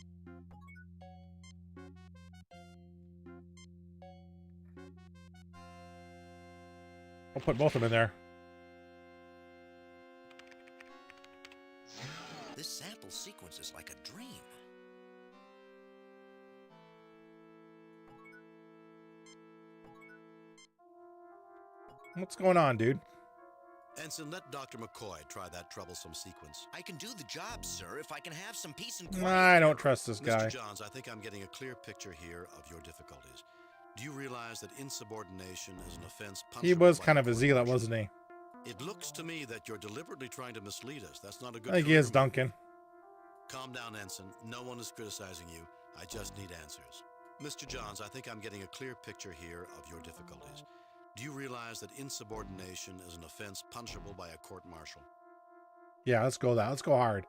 I'll put both of them in there. This sample sequence is like a dream. What's going on, dude? Ensign, let Dr. McCoy try that troublesome sequence. I can do the job, sir, if I can have some peace and quiet. I don't trust this guy. Mr. Johns, I think I'm getting a clear picture here of your difficulties. Do you realize that insubordination is an offense punishable? He was kind of a zealot, wasn't he? It looks to me that you're deliberately trying to mislead us. That's not a good... I think he is, Duncan. Calm down, Ensign. No one is criticizing you. I just need answers. Mr. Johns, I think I'm getting a clear picture here of your difficulties. Do you realize that insubordination is an offense punishable by a court-martial? Yeah, let's go that. Let's go hard.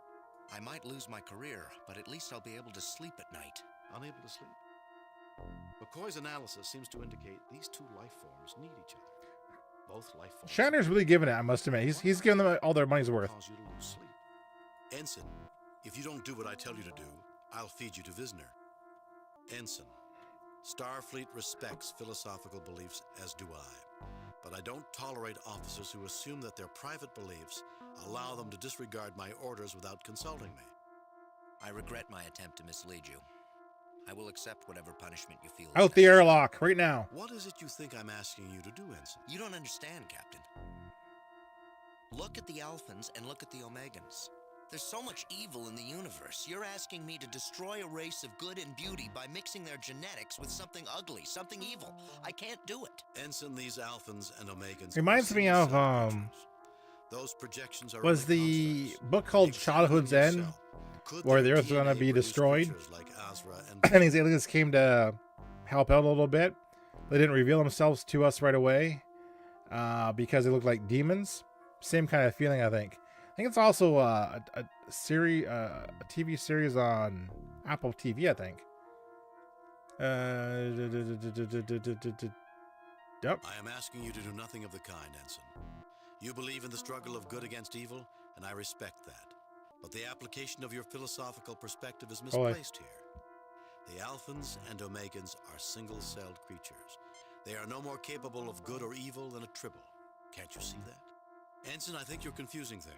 I might lose my career, but at least I'll be able to sleep at night. Unable to sleep? McCoy's analysis seems to indicate these two life forms need each other. Both life forms. Shatner's really giving it, I must admit. He's giving them all their money's worth. Cause you to lose sleep. Ensign, if you don't do what I tell you to do, I'll feed you to Visner. Ensign, Starfleet respects philosophical beliefs, as do I. But I don't tolerate officers who assume that their private beliefs allow them to disregard my orders without consulting me. I regret my attempt to mislead you. I will accept whatever punishment you feel. Out the airlock right now. What is it you think I'm asking you to do, Ensign? You don't understand, Captain. Look at the Alphans and look at the Omegans. There's so much evil in the universe. You're asking me to destroy a race of good and beauty by mixing their genetics with something ugly, something evil. I can't do it. Ensign, these Alphans and Omegans Reminds me of those projections are was the book called Childhood's End, where the Earth's gonna be destroyed, and these aliens came to help out a little bit. They didn't reveal themselves to us right away because they looked like demons. Same kind of feeling, I think. I think it's also a TV series on Apple TV, I think. Yep. I am asking you to do nothing of the kind, Ensign. You believe in the struggle of good against evil, and I respect that. But the application of your philosophical perspective is misplaced here. The Alphans and Omegans are single-celled creatures. They are no more capable of good or evil than a tribble. Can't you see that? Ensign, I think you're confusing things.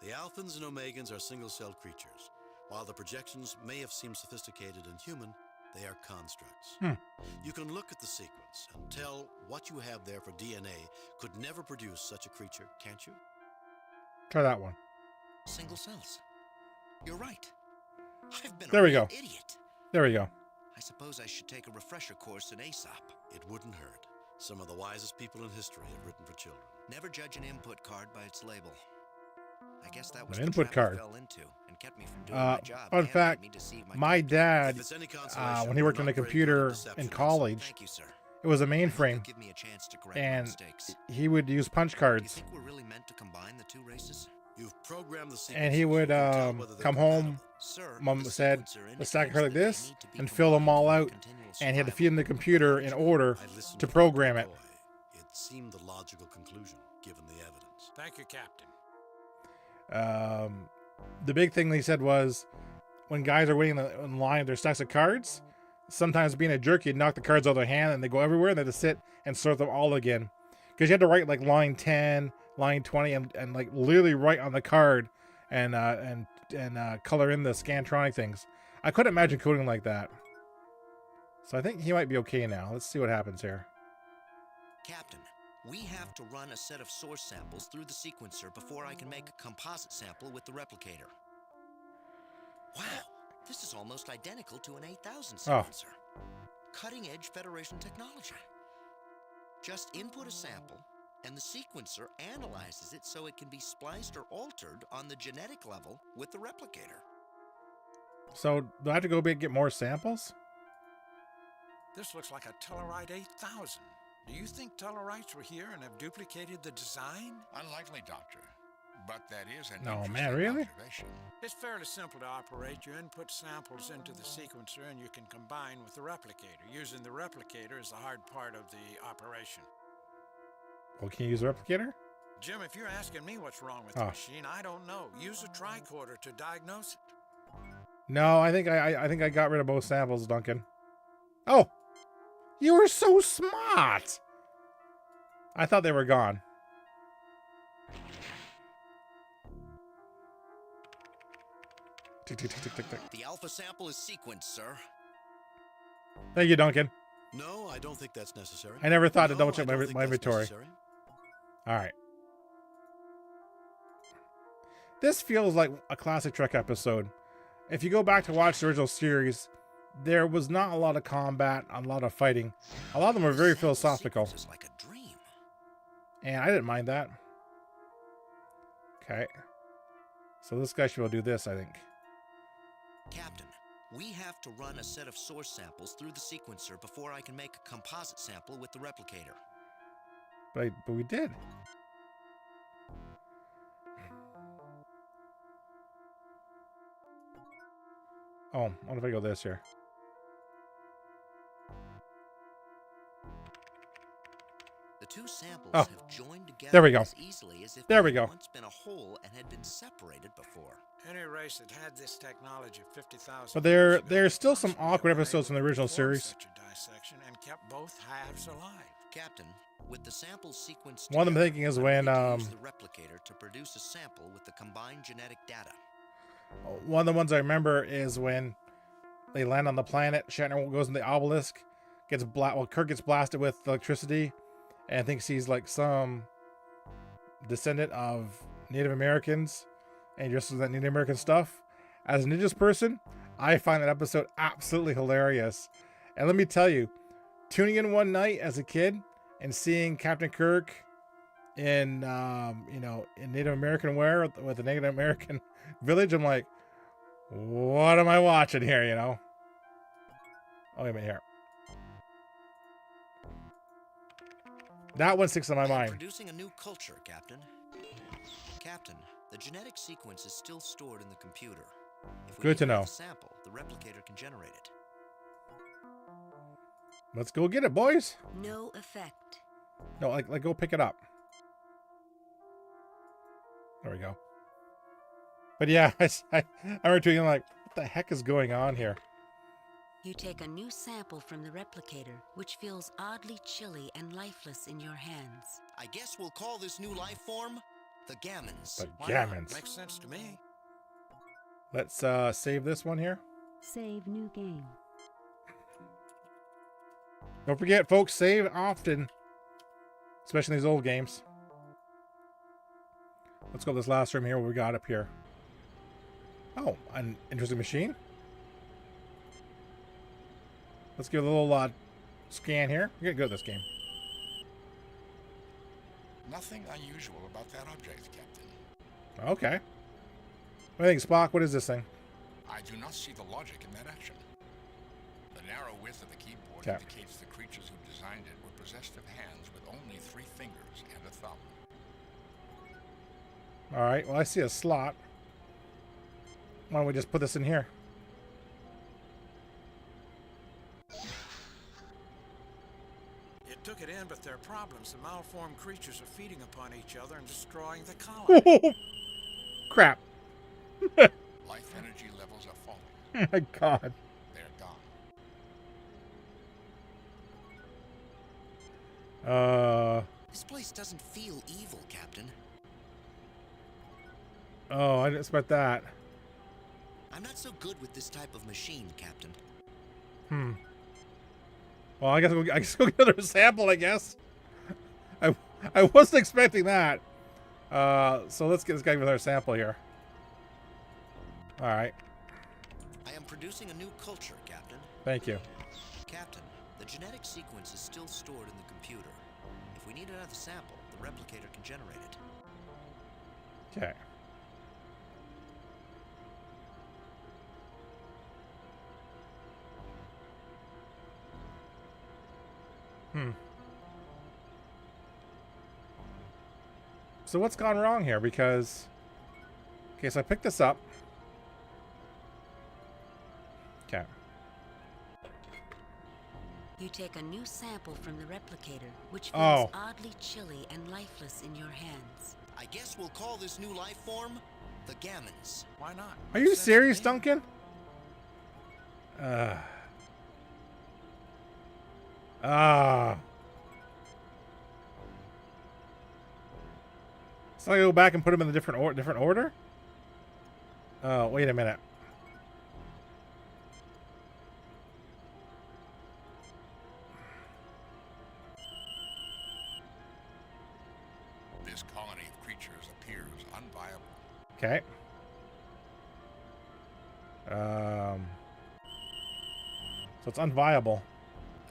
The Alphans and Omegans are single-celled creatures. While the projections may have seemed sophisticated and human, they are constructs. You can look at the sequence and tell what you have there for DNA could never produce such a creature, can't you? Try that one. Single cells. You're right. I've been There we go. Idiot. There we go. I suppose I should take a refresher course in Aesop. It wouldn't hurt. Some of the wisest people in history have written for children. Never judge an input card by its label. I guess that was An the input trap I card. fell into and kept me from doing my job. Fun and fact, made me deceive my dad, If it's any consolation, when he worked we're on the not very good at computer deception, in Ensign. college, Thank you, sir. it was a mainframe, Give me a chance to correct my and mistakes. he would use punch Do you cards, think we're really meant to combine the two races? You've programmed the sequences. and he would You can tell whether they're come home. compatible. Sir, Mom the said, sequencer "Let's stack a card like indicates this," that they need to be and fill them all combined out, for continual and he had to survival. feed him the computer in order I listened to the program it. McCoy. It seemed the logical conclusion, given the evidence. Thank you, Captain. The big thing they said was, when guys are waiting in line with their stacks of cards, sometimes being a jerk, you'd knock the cards out of their hand and they go everywhere, and they had to sit and sort them all again. Because you had to write like line 10, line 20, and like literally write on the card and color in the Scantronic things. I couldn't imagine coding like that. So I think he might be okay now. Let's see what happens here. Captain, we have to run a set of source samples through the sequencer before I can make a composite sample with the replicator. Wow, this is almost identical to an 8000 sequencer. Cutting-edge Federation technology. Just input a sample, and the sequencer analyzes it so it can be spliced or altered on the genetic level with the replicator. So do I have to go get more samples? This looks like a Tellarite 8000. Do you think Tellarites were here and have duplicated the design? Unlikely, Doctor. But that is an No, interesting man, really? observation. It's fairly simple to operate. You input samples into the sequencer and you can combine with the replicator. Using the replicator is the hard part of the operation. Well, can you use a replicator? Jim, if you're asking me what's wrong with the machine, I don't know. Use a tricorder to diagnose it. No, I think I got rid of both samples, Duncan. Oh, you were so smart. I thought they were gone. Tick, tick, tick, tick, tick, tick. The alpha sample is sequenced, sir. Thank you, Duncan. No, I don't think that's necessary. I never thought to No, double check I don't my think that's inventory. necessary. All right. This feels like a classic Trek episode. If you go back to watch the original series, there was not a lot of combat, a lot of fighting. A lot of them were very philosophical. It's like a dream. And I didn't mind that. Okay. So this guy should be able to do this, I think. Captain, we have to run a set of source samples through the sequencer before I can make a composite sample with the replicator. But we did. Oh, what if I go this here? The two samples Oh, have joined together there we go. as easily as if There they we had go. once been a whole and had been separated before. Any race that had this technology 50,000 But years ago there's still some must be awkward able episodes from the to original perform series. such a dissection and kept both halves alive. Captain, with the sample sequenced One I'm together, thinking is I'm when ready to use the replicator to produce a sample with the combined genetic data. one of the ones I remember is when they land on the planet. Shatner goes in the obelisk, Kirk gets blasted with electricity, and thinks he's like some descendant of Native Americans, and just that Native American stuff. As an indigenous person, I find that episode absolutely hilarious. And let me tell you, tuning in one night as a kid and seeing Captain Kirk in in Native American wear with a Native American village, I'm like, what am I watching here? Oh, wait a minute here. That one sticks in my mind. Producing a new culture, Captain. Captain, the genetic sequence is still stored in the computer. If we Good to need know. the sample, the replicator can generate it. Let's go get it, boys. No effect. No, like go pick it up. There we go. But yeah, I remember tweeting like, what the heck is going on here? You take a new sample from the replicator, which feels oddly chilly and lifeless in your hands. I guess we'll call this new life form the Gammons. The Why Gammons. not? Makes sense to me. Let's save this one here. Save new game. Don't forget, folks, save often, especially in these old games. Let's go to this last room here. What we got up here? Oh, an interesting machine. Let's give it a little scan here. We're getting good at this game. Nothing unusual about that object, Captain. Okay. What do you think, Spock? What is this thing? I do not see the logic in that action. The narrow width of the keyboard Okay. indicates the creatures who designed it were possessed of hands with only 3 fingers and a thumb. All right. Well, I see a slot. Why don't we just put this in here? It took it in, but there are problems. The malformed creatures are feeding upon each other and destroying the colony. Crap. Life energy levels are falling. Oh my God. They're gone. This place doesn't feel evil, Captain. Oh, I didn't expect that. I'm not so good with this type of machine, Captain. Well, I guess we'll get another sample, I guess. I wasn't expecting that. So let's get this guy with our sample here. All right. I am producing a new culture, Captain. Thank you. Captain, the genetic sequence is still stored in the computer. If we need another sample, the replicator can generate it. Okay. So what's gone wrong here? Because, okay, so I picked this up. Okay. You take a new sample from the replicator, which feels oddly chilly and lifeless in your hands. I guess we'll call this new life form the Gammons. Why not? Are you serious, Duncan? So I go back and put them in a different order? Oh, wait a minute. This colony of creatures appears unviable. Okay. So it's unviable.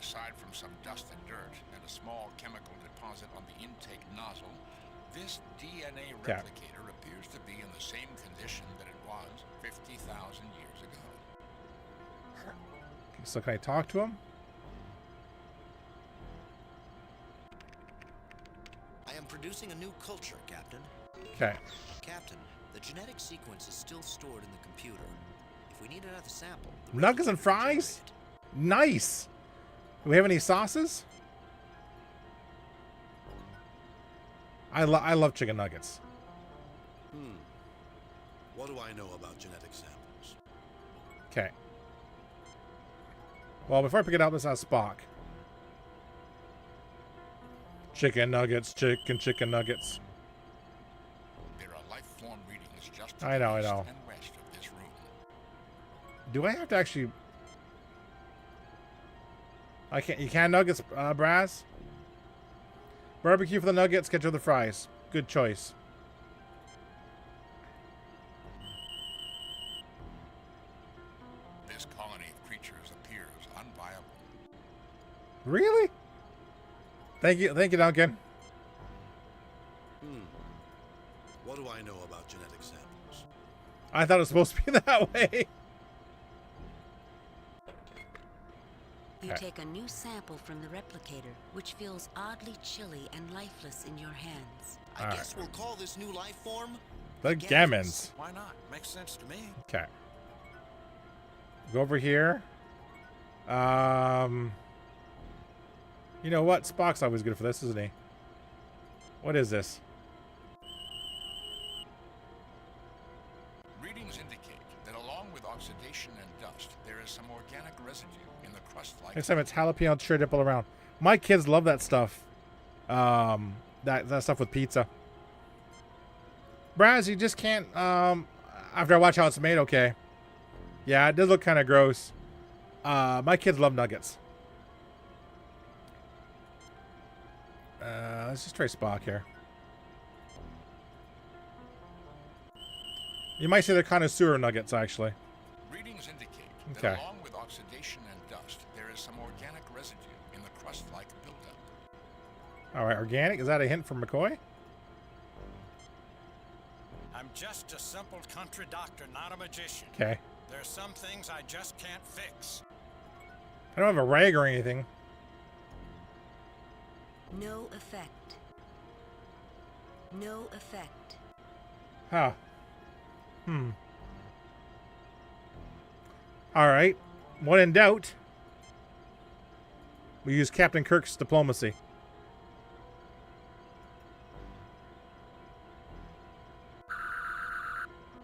Aside from some dust and dirt and a small chemical deposit on the intake nozzle, this DNA replicator appears to be in the same condition that it was 50,000 years ago. So can I talk to him? I am producing a new culture, Captain. Okay. Captain, the genetic sequence is still stored in the computer. If we need another sample, the Nuggets and fries? Nice. Do we have any sauces? I love chicken nuggets. What do I know about genetic samples? Okay. Well, before I pick it up, let's ask Spock. Chicken nuggets, chicken nuggets. There are life form readings just to I know. the east and west of this room. Do I have to actually... You can nuggets, Braz? Barbecue for the nuggets, ketchup for the fries. Good choice. This colony of creatures appears unviable. Really? Thank you, Duncan. What do I know about genetic samples? I thought it was supposed to be that way. You take a new sample from the replicator, which feels oddly chilly and lifeless in your hands. I guess we'll call this new life form The Gammons. Why not? Makes sense to me. Okay. Go over here. You know what? Spock's always good for this, isn't he? What is this? Readings indicate that along with oxidation and dust, there is some organic residue in the crust-like... Next time it's jalapeno cheddar dip all around. My kids love that stuff. That stuff with pizza. Braz, you just can't, after I watch how it's made, okay. Yeah, it does look kind of gross. My kids love nuggets. Let's just try Spock here. You might say they're connoisseur nuggets, actually. Readings indicate Okay. that along with oxidation and dust, there is some organic residue in the crust-like buildup. All right, organic. Is that a hint from McCoy? I'm just a simple country doctor, not a magician. Okay. There's some things I just can't fix. I don't have a rag or anything. No effect. No effect. Huh. All right. When in doubt, we use Captain Kirk's diplomacy.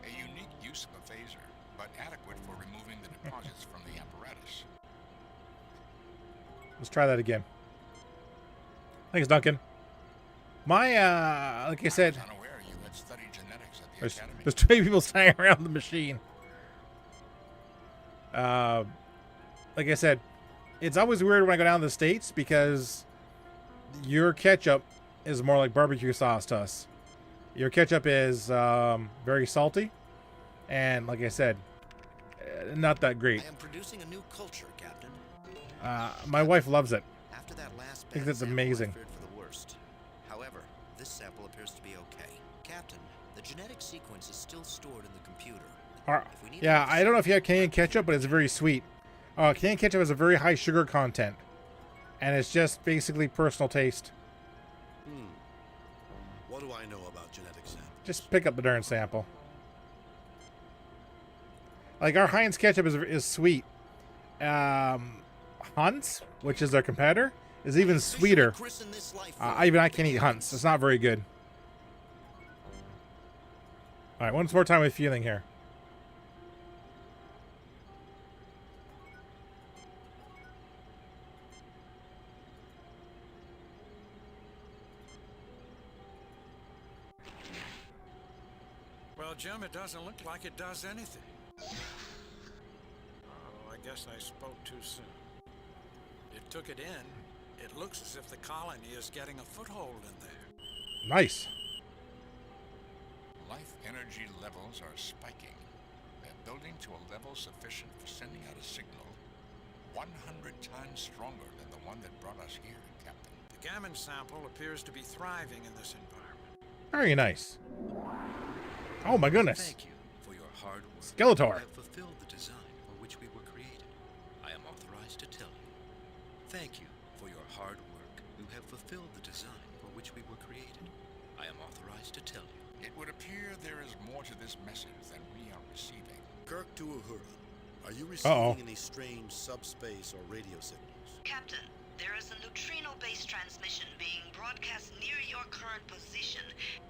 A unique use of a phaser, but adequate for removing the deposits from the apparatus. Let's try that again. Thanks, Duncan. My, like I said, Unaware you had studied genetics at the academy. there's too many people standing around the machine. Like I said, it's always weird when I go down to the States because your ketchup is more like barbecue sauce to us. Your ketchup is very salty, and like I said, not that great. I am producing a new culture, Captain. My wife loves it. After that last I think bad that's sample, amazing. I feared for the worst. However, this sample appears to be okay. Captain, the genetic sequence is still stored in the computer. Yeah, I don't know if you have Canadian ketchup, but it's very sweet. Canadian ketchup has a very high sugar content, and it's just basically personal taste. What do I know about genetic samples? Just pick up the darn sample. Like our Heinz ketchup is sweet. Hunt's, which is their competitor, is even sweeter. Even I can't eat Hunt's. It's not very good. All right, once more time with feeling here. Well, Jim, it doesn't look like it does anything. Oh, I guess I spoke too soon. It took it in. It looks as if the colony is getting a foothold in there. Nice. Life energy levels are spiking. They're building to a level sufficient for sending out a signal 100 times stronger than the one that brought us here, Captain. The Gammon sample appears to be thriving in this environment. Very nice. Oh my goodness. Thank you for your hard work. Skeletor. You have fulfilled the design for which we were created. I am authorized to tell you. Thank you for your hard work. You have fulfilled the design for which we were created. I am authorized to tell you. It would appear there is more to this message than we are receiving. Kirk to Uhura. Are you receiving any strange subspace or radio signals? Captain, There is a neutrino-based transmission being broadcast near your current position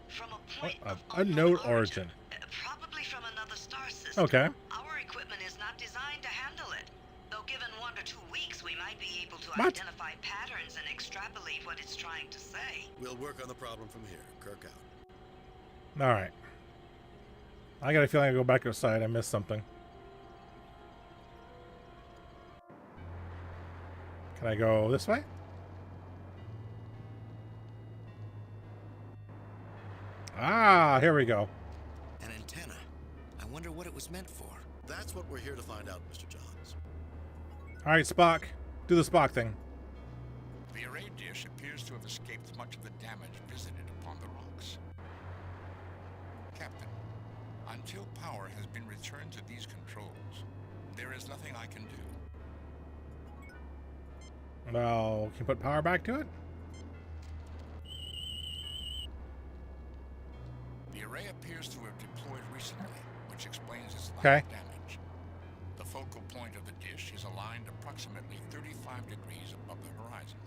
from a point of unknown origin. Probably from another star system. Okay. Our equipment is not designed to handle it. Though given 1 to 2 weeks, we might be able to identify patterns and extrapolate what it's trying to say. We'll work on the problem from here. Kirk out. All right. I got a feeling I go back outside. I missed something. Can I go this way? Ah, here we go. An antenna. I wonder what it was meant for. That's what we're here to find out, Mr. Johns. All right, Spock. Do the Spock thing. The array dish appears to have escaped much of the damage visited upon the rocks. Captain, until power has been returned to these controls, there is nothing I can do. Well, can you put power back to it? The array appears to have deployed recently, which explains its lack of damage. The focal point of the dish is aligned approximately 35 degrees above the horizon.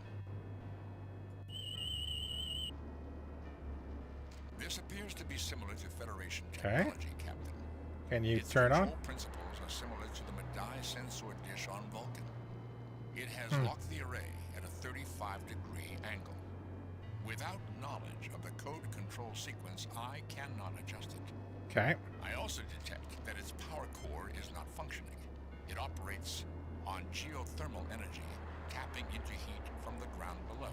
This appears to be similar to Federation technology, Captain. Can you its turn on? Control principles are similar to the Medaille sensor dish on Vulcan. It has locked the array at a 35-degree angle. Without knowledge of the code control sequence, I cannot adjust it. Okay. I also detect that its power core is not functioning. It operates on geothermal energy, tapping into heat from the ground below.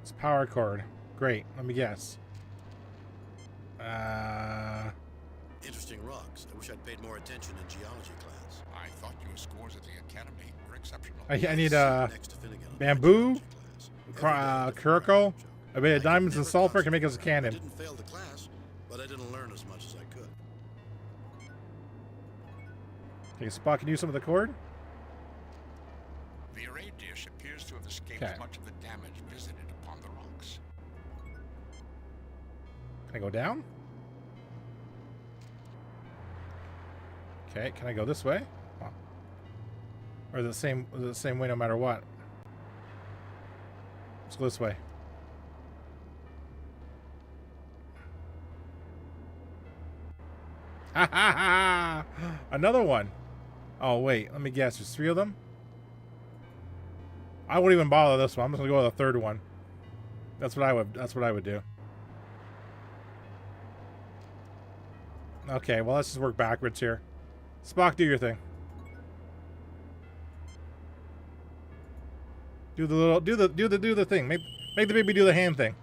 It's power cord. Great. Let me guess. Interesting rocks. I wish I'd paid more attention in geology class. I thought your scores at the academy were exceptional. I need bamboo, curacao, a bit of diamonds and sulfur can make us a cannon. I didn't fail the class, but I didn't learn as much as I could. Okay, Spock can use some of the cord. The array dish appears to have escaped much of the damage visited upon the rocks. Can I go down? Okay, can I go this way? Oh. Or is it the same way no matter what? Let's go this way. Ha ha ha! Another one. Oh wait, let me guess. There's 3 of them. I wouldn't even bother this one. I'm just gonna go with the third one. That's what I would. That's what I would do. Okay, well let's just work backwards here. Spock, do your thing. Do the thing. Make the baby do the hand thing.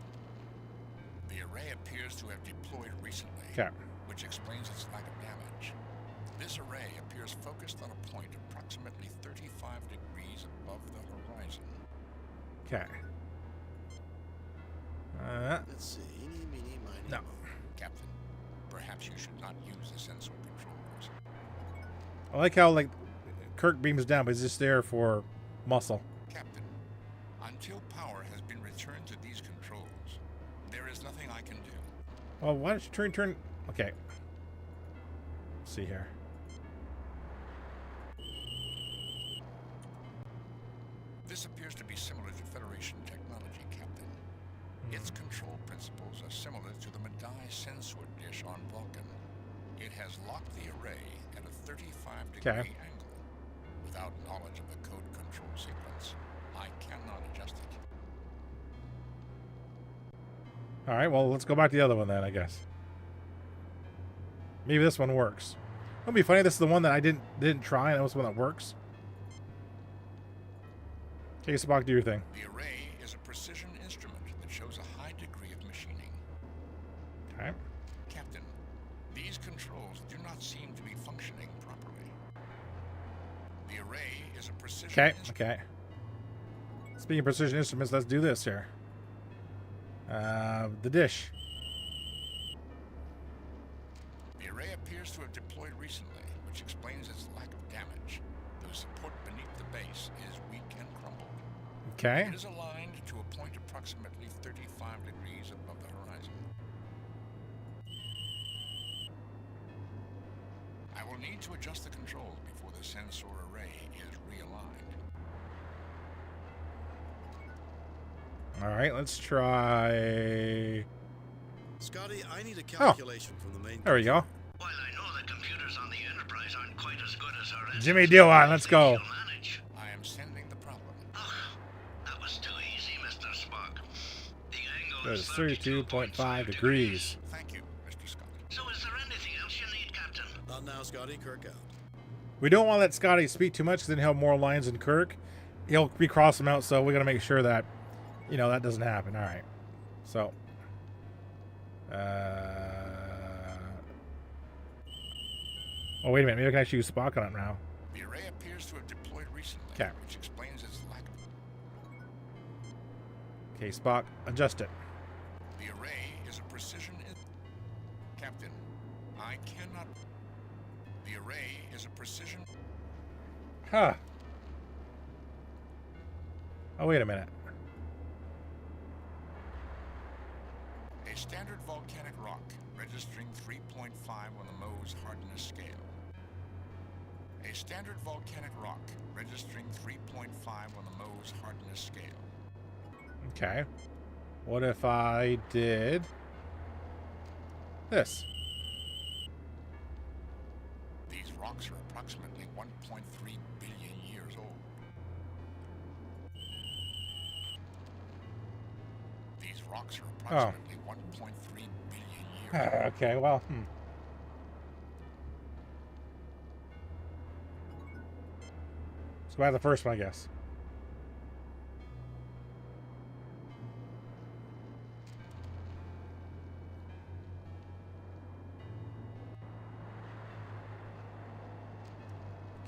The array appears to have deployed recently, which explains its lack of damage. This array appears focused on a point approximately 35 degrees above the horizon. Okay. Let's see. Eeny, meeny, miny, no. Captain, perhaps you should not use the sensor controls. I like how Kirk beams down, but he's just there for muscle. Captain, until power has been returned to these controls, there is nothing I can do. Oh, why don't you turn? Okay. Let's see here. This appears to be similar to Federation technology, Captain. Its control principles are similar to the Medaille sensor dish on Vulcan. It has locked the array at a 35-degree angle. Without knowledge of the code control sequence, I cannot adjust it. All right, well, let's go back to the other one then, I guess. Maybe this one works. It'll be funny. This is the one that I didn't try, and it was the one that works. Okay, Spock, do your thing. The array is a precision instrument that shows a high degree of machining. Okay. Captain, these controls do not seem to be functioning properly. The array is a precision instrument. Okay. Speaking of precision instruments, let's do this here. The dish. The array appears to have deployed recently, which explains its lack of damage. The support beneath the base is weak and crumbled. Okay. It is aligned to a point approximately 35 degrees above the horizon. will need to adjust the controls before the sensor array is realigned. All right, let's try. Scotty, I need a calculation from the main. There we go. While I know the computers on the Enterprise aren't quite as good as our Jimmy Dillon, let's go. I am sending the problem. That was too easy, Mr. Spock. The angle That is is 32.5 degrees. Thank you, Mr. Scott. So is there anything else you need, Captain? Not now, Scotty. Kirk out. We don't want to let Scotty speak too much, because then he'll have more lines than Kirk. He'll recross them out, so we got to make sure that, you know, that doesn't happen. All right. So. Oh, wait a minute. Maybe I can actually use Spock on it now. The array appears to have deployed recently, Okay. which explains its lack of... Okay, Spock, adjust it. The array is a precision... Captain, I cannot... The array is a precision... Huh. Oh, wait a minute. A standard volcanic rock, registering 3.5 on the Mohs hardness scale. A standard volcanic rock, registering 3.5 on the Mohs hardness scale. Okay. What if I did this? These rocks are approximately 1.3 billion years old. These rocks are approximately 1.3 billion years old. Okay, well, Let's go back to the first one, I guess.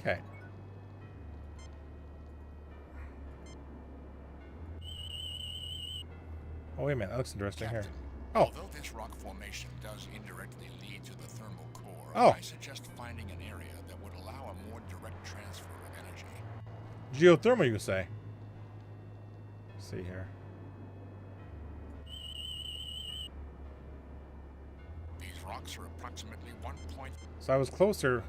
Okay. Oh, wait a minute. That looks interesting here. Oh. Although this rock formation does indirectly lead to the thermal core, I suggest finding an area that would allow a more direct transfer of energy. Geothermal, you say? Let's see here. These rocks are approximately 1 point... So I was closer.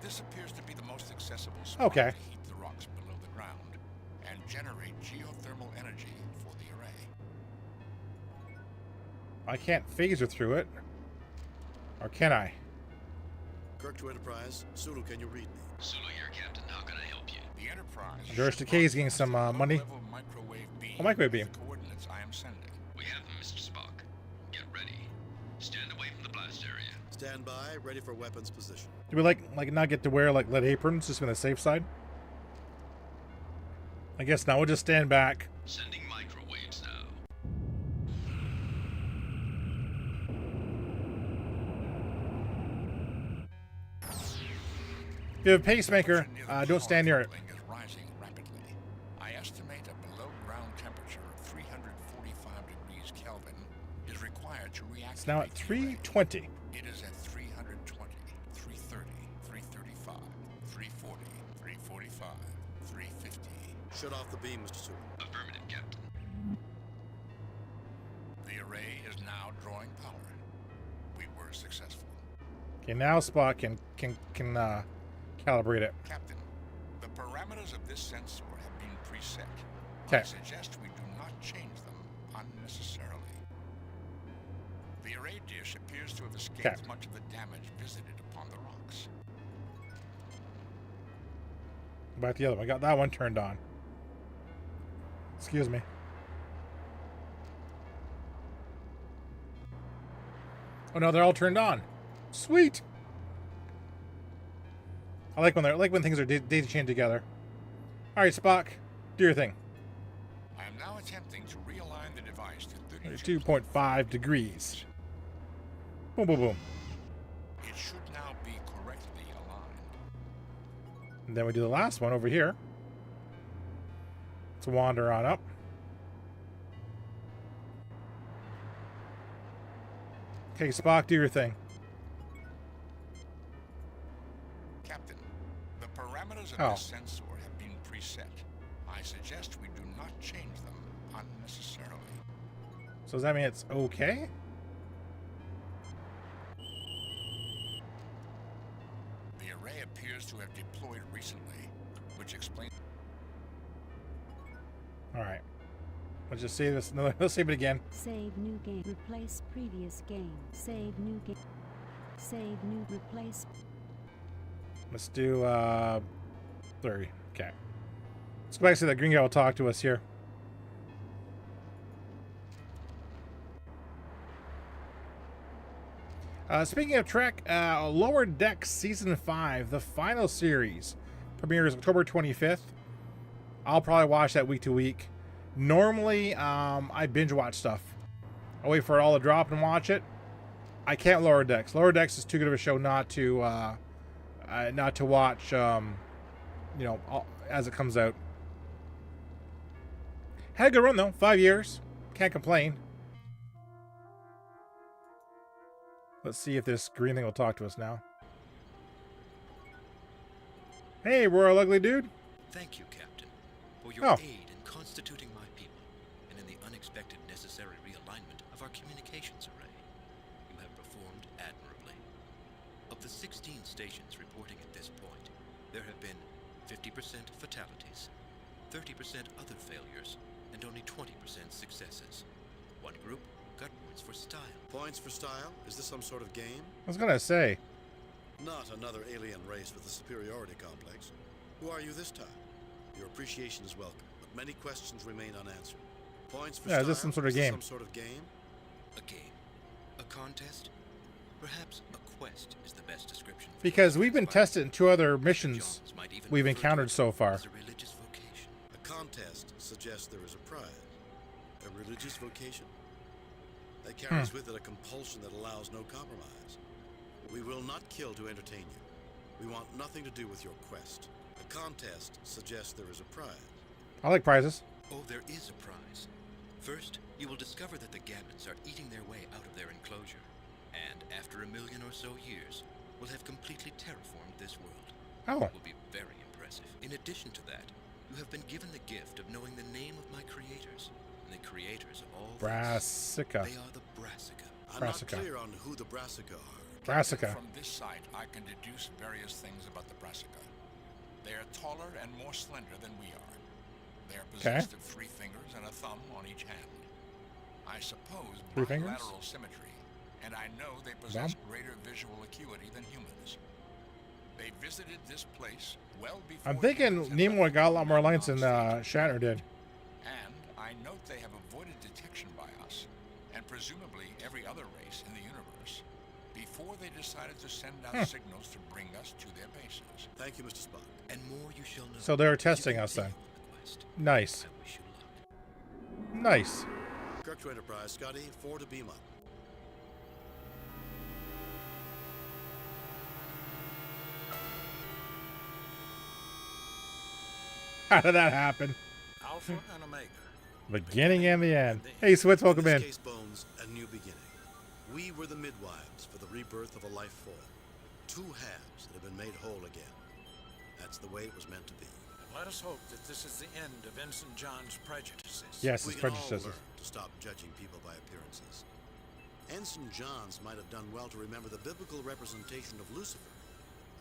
This appears to be the most accessible spot to heat the rocks below the ground and generate geothermal energy for the array. I can't phaser through it. Or can I? Kirk to Enterprise. Sulu, can you read me? Sulu here, Captain. How can I help you? The Enterprise... George Takei is getting some money. Microwave beam. Coordinates I am sending. We have them, Mr. Spock. Get ready. Stand away from the blast area. Stand by, ready for weapons position. Do we like not get to wear like lead aprons just on the safe side? I guess now we'll just stand back. Sending microwaves now. If you have a pacemaker, don't stand near it. Is rising rapidly. I estimate a below ground temperature of 345 degrees Kelvin is required to reactivate. It's now at 320. It is at 320, 330, 335, 340, 345, 350. Shut off the beam, Mr. Sulu. Affirmative, Captain. The array is now drawing power. We were successful. Okay, now Spock can calibrate it. Captain, the parameters of this sensor have been preset. Okay. I suggest we do not change them unnecessarily. The array dish appears to have escaped much of the damage visited upon the rocks. About the other one. I got that one turned on. Excuse me. Oh no, they're all turned on. Sweet. I like when things are daisy chained together. All right, Spock, do your thing. I am now attempting to realign the device to 32.5 degrees. Boom, boom, boom. It should now be correctly aligned. And then we do the last one over here. Let's wander on up. Okay, Spock, do your thing. Captain, the parameters of this sensor have been preset. I suggest we do not change them unnecessarily. So does that mean it's okay? appears to have deployed recently, which explains... Alright. Let's just save this. No, let's save it again. Save new game. Replace previous game. Save new game. Save new. Replace. Let's do 30. Okay. Let's go back to that green guy will talk to us here. Speaking of Trek, Lower Decks Season 5, the final series, premieres October 25th. I'll probably watch that week to week. Normally, I binge watch stuff. I wait for it all to drop and watch it. I can't Lower Decks. Lower Decks is too good of a show not to watch, you know, as it comes out. Had a good run though, 5 years. Can't complain. Let's see if this green thing will talk to us now. Hey, Royal Ugly Dude. Thank you, Captain, for your aid in constituting my people and in the unexpected necessary realignment of our communications array. You have performed admirably. Of the 16 stations reporting at this point, there have been 50% fatalities, 30% other failures, and only 20% successes. One group got points for style. Points for style? Is this some sort of game? I was gonna say. Not another alien race with a superiority complex. Who are you this time? Your appreciation is welcome, but many questions remain unanswered. Points for style? Is this some sort of game? Some sort of game? A game. A contest? Perhaps a quest is the best description. Because we've been tested in 2 other missions we've encountered so far. A contest suggests there is a prize. A religious vocation? That carries with it a compulsion that allows no compromise. We will not kill to entertain you. We want nothing to do with your quest. A contest suggests there is a prize. I like prizes. Oh, there is a prize. First, you will discover that the Gammons are eating their way out of their enclosure. And after 1 million or so years, will have completely terraformed this world. Oh. It will be very impressive. In addition to that, you have been given the gift of knowing the name of my creators. And the creators of all Brassica. They are the Brassica. I'm not clear on who the Brassica are. Brassica. From this site, I can deduce various things about the Brassica. They are taller and more slender than we are. They are possessed of 3 fingers and a thumb on each hand. I suppose bilateral symmetry, and I know they possess greater visual acuity than humans. They visited this place well before... I'm thinking Nimoy got a lot more lines than Shatner did. And I note they have avoided detection by us, and presumably every other race in the universe, before they decided to send out signals to bring us to their bases. Thank you, Mr. Spock. And more you shall know. So they're testing us then. Nice. Nice. Kirk to Enterprise, Scotty, 4 to beam up. How did that happen? Alpha and Omega. Beginning and the end. Hey, Switz, welcome in. In this case, Bones, a new beginning. We were the midwives for the rebirth of a life form. 2 halves that have been made whole again. That's the way it was meant to be. Let us hope that this is the end of Ensign John's prejudices. Yes, we his can all prejudices. learn to stop judging people by appearances. Ensign Johns might have done well to remember the biblical representation of Lucifer,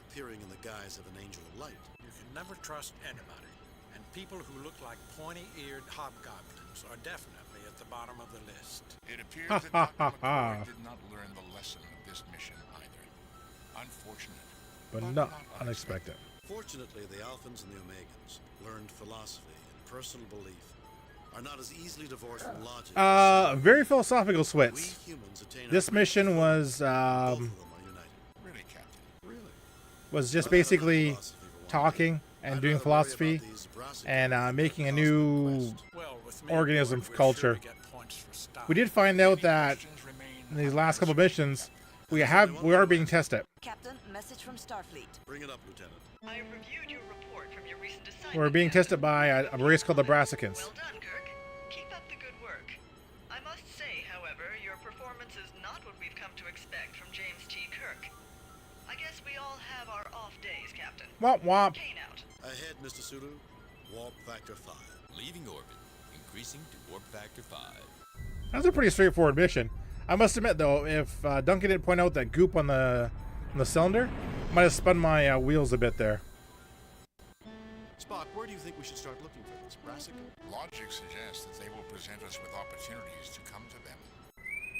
appearing in the guise of an angel of light. You can never trust anybody, and people who look like pointy-eared hobgoblins are definitely at the bottom of the list. It appears that Dr. McCoy did not learn the lesson of this mission either. Unfortunate. But not unexpected. Fortunately, the Alphans and the Omegans learned philosophy and personal belief are not as easily divorced from logic. Very philosophical, Switz. We humans attain This mission was Really, Captain? Really? was just basically talking and doing philosophy and making a new organism culture. We did find out that in these last couple missions, we are being tested. Captain, message from Starfleet. Bring it up, Lieutenant. I reviewed your report from your recent assignment. We're being tested by a race called the Brassicans. Well done, Kirk. Keep up the good work. I must say, however, your performance is not what we've come to expect from James T. Kirk. I guess we all have our off days, Captain. Womp womp. Kane out. Ahead, Mr. Sulu. Warp factor 5. Leaving orbit. Increasing to warp factor 5. That was a pretty straightforward mission. I must admit, though, if Duncan didn't point out that goop on the on the cylinder. Might have spun my wheels a bit there. Spock, where do you think we should start looking for this? Brassica? Logic suggests that they will present us with opportunities to come to them.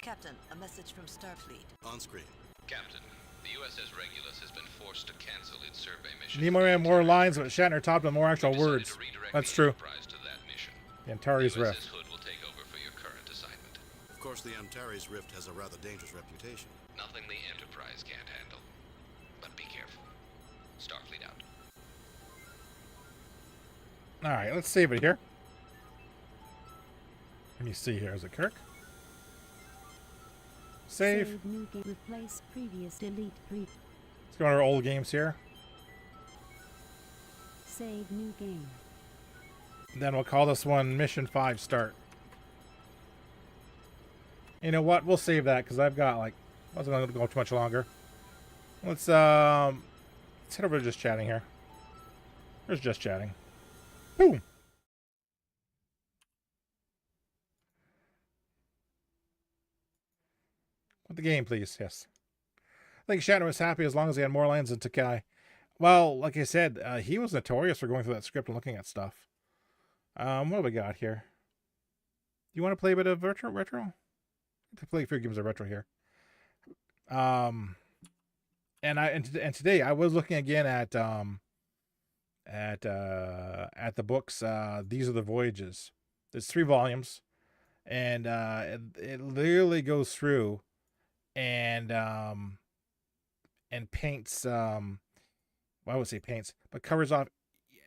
Captain, a message from Starfleet. On screen. Captain, the USS Regulus has been forced to cancel its survey mission. Nimoy had more lines, but Shatner topped with more actual words. That's true. The Antares Rift. Hood will take over for your current assignment. Of course, the Antares Rift has a rather dangerous reputation. Nothing the Enterprise can't handle. But be careful. Starfleet out. Alright, let's save it here. Let me see here. Is it Kirk? Save. New game. Replace previous. Delete pre. Let's go on our old games here. Save new game. Then we'll call this one Mission 5 Start. You know what? We'll save that because I've got like, wasn't going to go too much longer. Let's head over to just chatting here. There's just chatting. Boom. With the game, please. Yes. I think Shatner was happy as long as he had more lines than Takai. Well, like I said, he was notorious for going through that script and looking at stuff. What do we got here? You want to play a bit of retro? To play a few games of retro here. And today I was looking again at the books. These Are the Voyages. There's 3 volumes, and it literally goes through and paints. Well, I would say paints, but covers off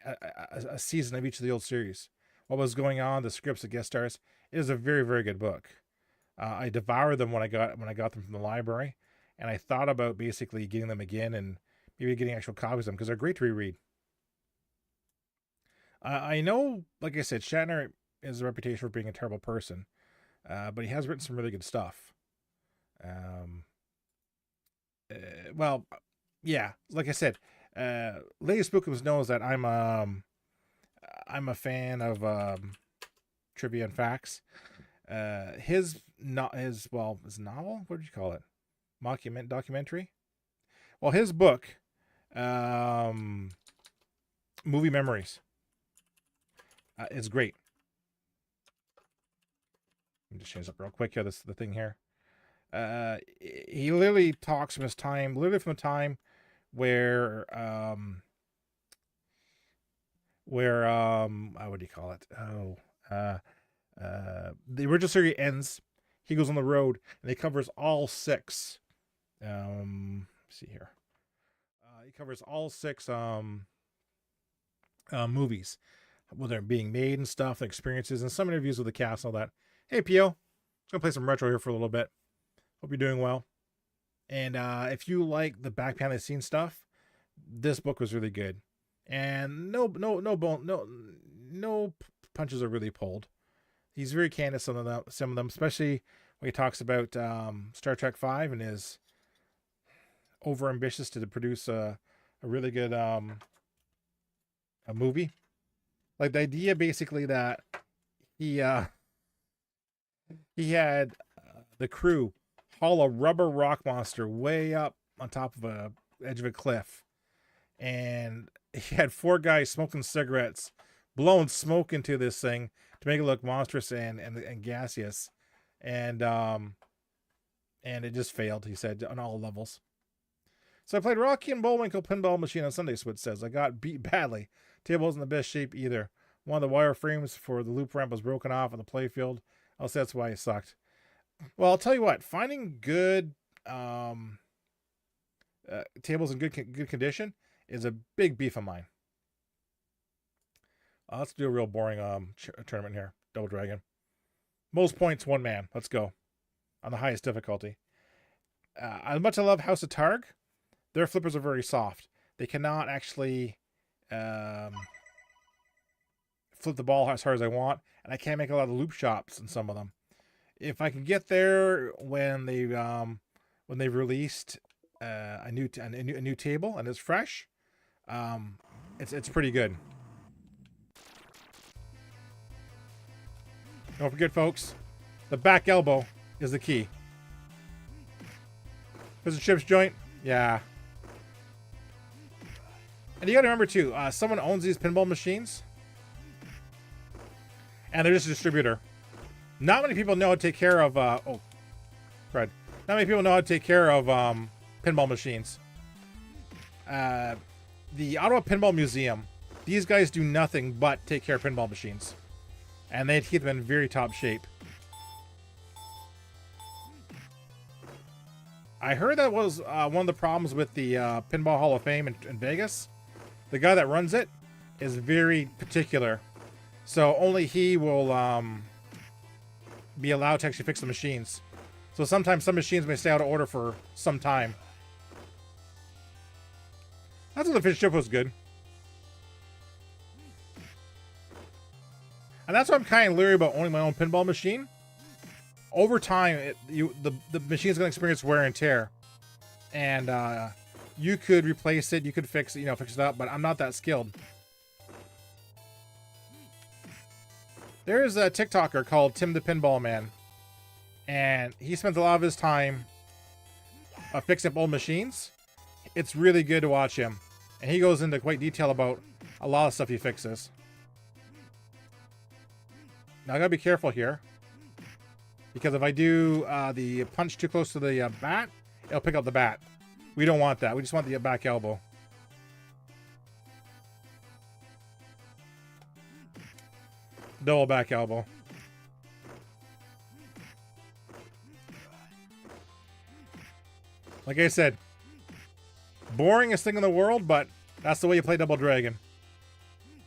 a season of each of the old series. What was going on, the scripts, the guest stars. It is a very, very good book. I devoured them when I got them from the library, and I thought about basically getting them again and maybe getting actual copies of them because they're great to reread. I know, like I said, Shatner has a reputation for being a terrible person, but he has written some really good stuff. Well, yeah, like I said, Lady Spookums knows that I'm a fan of trivia and facts. His novel, what did you call it? Documentary? Well, his book, Movie Memories, is great. Let me just change this up real quick here. This is the thing here. He literally talks from his time, literally from the time where what do you call it? The original series ends. He goes on the road, and he covers all 6. Let's see here. He covers all 6 movies, whether they're being made and stuff, and experiences, and some interviews with the cast and all that. Hey, Pio, just gonna play some retro here for a little bit. Hope you're doing well. And if you like the back behind the scenes stuff, this book was really good. And no punches are really pulled. He's very candid, some of them, especially when he talks about Star Trek V and is over ambitious to produce a really good a movie. Like the idea basically that he had the crew haul a rubber rock monster way up on top of a edge of a cliff, and he had 4 guys smoking cigarettes, blowing smoke into this thing to make it look monstrous and gaseous, and it just failed, he said, on all levels. So I played Rocky and Bullwinkle Pinball Machine on Sunday, Switch says. I got beat badly. Table wasn't the best shape either. One of the wire frames for the loop ramp was broken off on the playfield. I'll say that's why it sucked. Well, I'll tell you what, finding good tables in good condition is a big beef of mine. Let's do a real boring tournament here. Double Dragon. Most points, 1 man. Let's go. On the highest difficulty. As much as I love House of Targ, their flippers are very soft. They cannot actually flip the ball as hard as I want, and I can't make a lot of loop shots in some of them. If I can get there when they've released a new table and it's fresh, it's pretty good. Don't forget, folks, the back elbow is the key. There's a chips joint. Yeah, And you gotta remember too, someone owns these pinball machines. And they're just a distributor. Not many people know how to take care of, oh, Fred. Not many people know how to take care of pinball machines. The Ottawa Pinball Museum, these guys do nothing but take care of pinball machines. And they keep them in very top shape. I heard that was one of the problems with the Pinball Hall of Fame in Vegas. The guy that runs it is very particular. So only he will be allowed to actually fix the machines. So sometimes some machines may stay out of order for some time. That's when the fish chip was good. And that's why I'm kind of leery about owning my own pinball machine. Over time, the machine's going to experience wear and tear. And you could replace it, you could fix it, fix it up, but I'm not that skilled. There is a TikToker called Tim the Pinball Man. And he spends a lot of his time fixing up old machines. It's really good to watch him. And he goes into quite detail about a lot of stuff he fixes. Now I gotta be careful here. Because if I do the punch too close to the bat, it'll pick up the bat. We don't want that. We just want the back elbow. Double back elbow. Like I said, boringest thing in the world, but that's the way you play Double Dragon.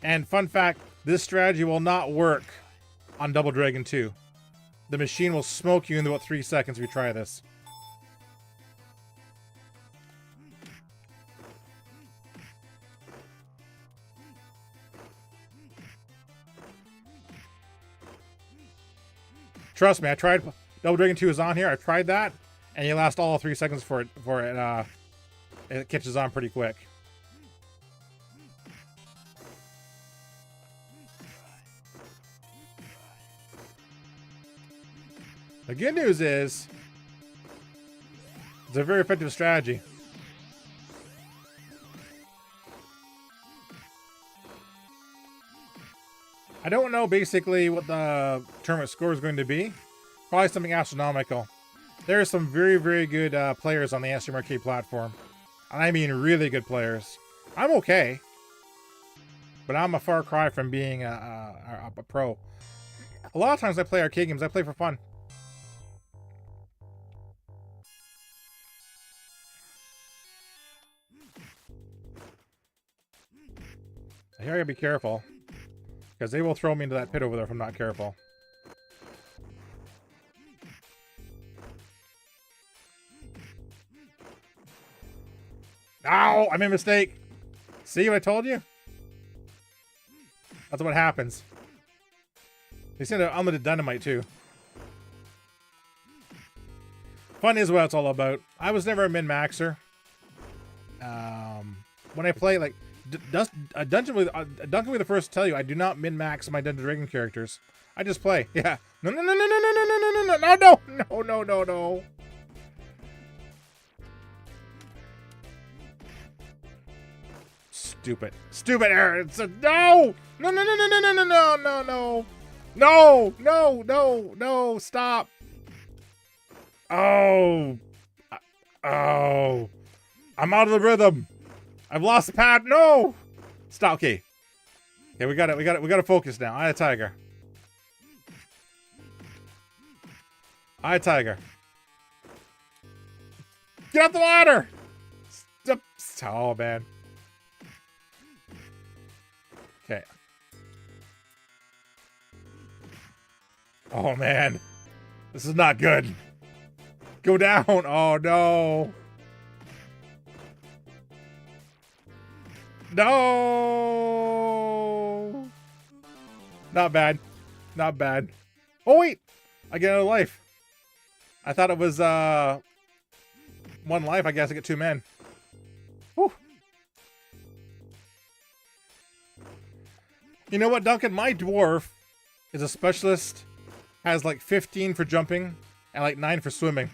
And fun fact, this strategy will not work on Double Dragon 2. The machine will smoke you in about 3 seconds if you try this. Trust me, I tried. Double Dragon 2 is on here. I tried that, and you last all 3 seconds for it catches on pretty quick. The good news is, it's a very effective strategy. I don't know basically what the tournament score is going to be. Probably something astronomical. There are some very, very good players on the STM Arcade platform. And I mean really good players. I'm okay. But I'm a far cry from being a pro. A lot of times I play arcade games, I play for fun. Here I gotta be careful. Because they will throw me into that pit over there if I'm not careful. Ow! I made a mistake! See what I told you? That's what happens. They send an unlimited dynamite too. Fun is what it's all about. I was never a min-maxer. When I play, like, Duncan will be the first to tell you, I do not min-max my Dungeon Dragon characters. I just play. Yeah. No, no, no, no, no, no, no, no, no, no, no, no, no, no, no. Stupid. Stupid error. It's a no! No, no, no, no, no, no, no, no, no, no. No, no, no, no, stop. Oh. Oh. I'm out of the rhythm. I've lost the pad. No! Stop. Okay. Okay, we gotta focus now. Eye of Tiger. Eye of Tiger. Get up the ladder! Stop. Oh, man. Okay. Oh, man. This is not good. Go down. Oh, no. No! Not bad. Not bad. Oh, wait! I get another life. I thought it was, one life. I guess I get 2 men. Whew. You know what, Duncan? My dwarf is a specialist. Has like 15 for jumping and like 9 for swimming.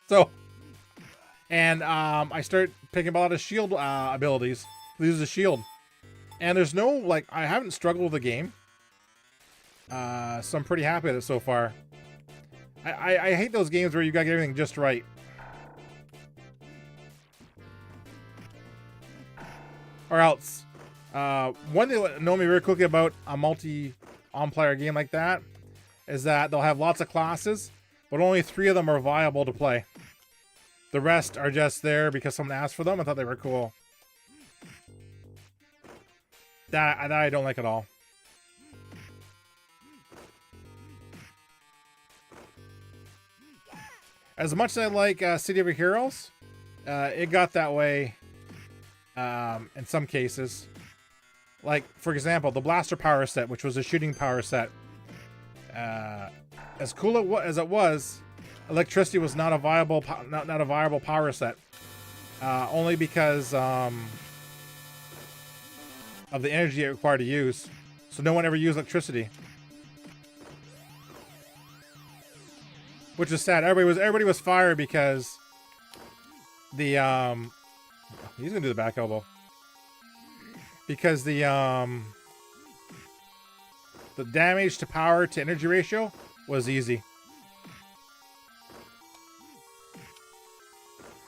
So... And I start picking up a lot of shield abilities. Loses a shield. And there's no, like, I haven't struggled with the game. So I'm pretty happy with it so far. I hate those games where you gotta get everything just right. Or else, one thing that know me very quickly about a multi-on-player game like that is that they'll have lots of classes, but only 3 of them are viable to play. The rest are just there because someone asked for them. I thought they were cool. That I don't like at all. As much as I like City of Heroes, it got that way in some cases. Like, for example, the Blaster power set, which was a shooting power set. As cool as it was, electricity was not a viable power set. Only because of the energy it required to use. So no one ever used electricity. Which is sad. Everybody was fired because the he's gonna do the back elbow. Because the damage to power to energy ratio was easy.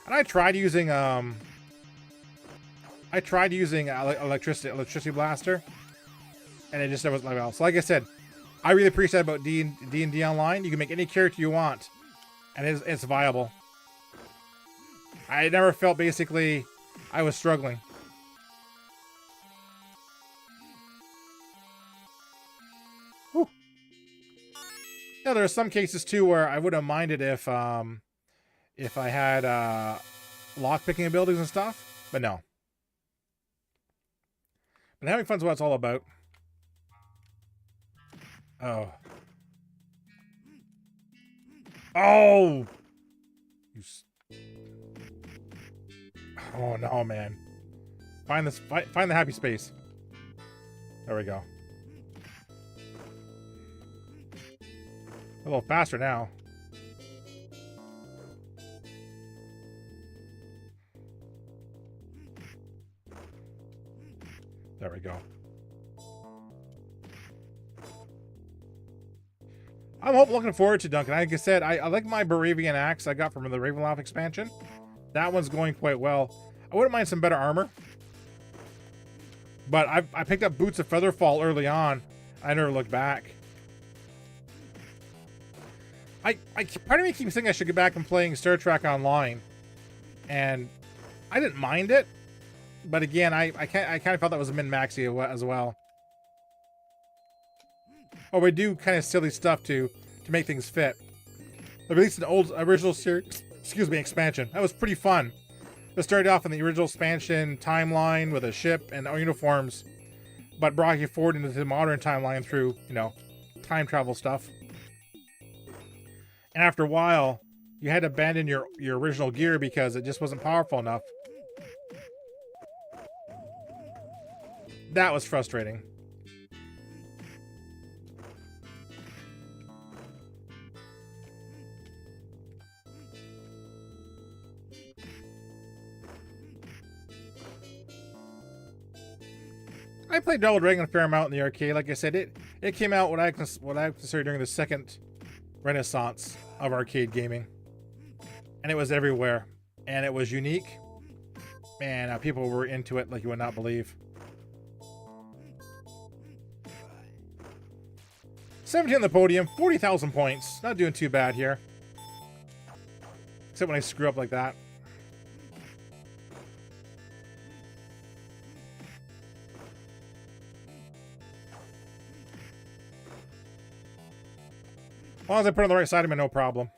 And I tried using electricity blaster, and it just never was like well. So like I said, I really appreciate about D&D Online. You can make any character you want, and it's viable. I never felt basically I was struggling. Whew. Yeah, there are some cases too where I would have minded if I had lockpicking abilities and stuff, but no. But having fun's what it's all about. Oh. Oh! Oh no, man. Find the happy space. There we go. A little faster now. There we go. I'm looking forward to Duncan. Like I said, I like my Baravian axe I got from the Ravenloft expansion. That one's going quite well. I wouldn't mind some better armor. But I picked up Boots of Featherfall early on. I never looked back. Part of me keeps thinking I should get back and playing Star Trek Online. And I didn't mind it. But again, I kind of felt that was a min-maxy as well. Oh, we do kind of silly stuff to make things fit. They released an original series, expansion. That was pretty fun. It started off in the original expansion timeline with a ship and uniforms, but brought you forward into the modern timeline through, time travel stuff. And after a while, you had to abandon your original gear because it just wasn't powerful enough. That was frustrating. I played Double Dragon a fair amount in the arcade. Like I said, it came out what I consider during the second renaissance of arcade gaming, and it was everywhere, and it was unique, and people were into it like you would not believe. 17 on the podium, 40,000 points. Not doing too bad here, except when I screw up like that. As long as I put it on the right side of me, no problem.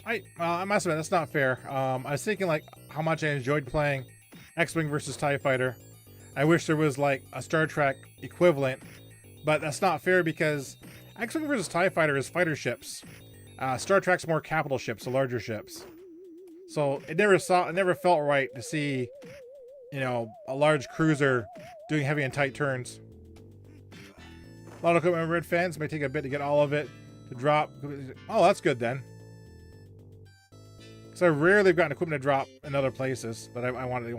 I must admit, that's not fair. I was thinking like how much I enjoyed playing X-Wing versus TIE Fighter. I wish there was like a Star Trek equivalent, but that's not fair because X-Wing versus TIE Fighter is fighter ships. Star Trek's more capital ships, the larger ships. So it never felt right to see, a large cruiser doing heavy and tight turns. A lot of Red fans may take a bit to get all of it, to drop. Oh, that's good then. So I rarely have gotten equipment to drop in other places, but I wanted.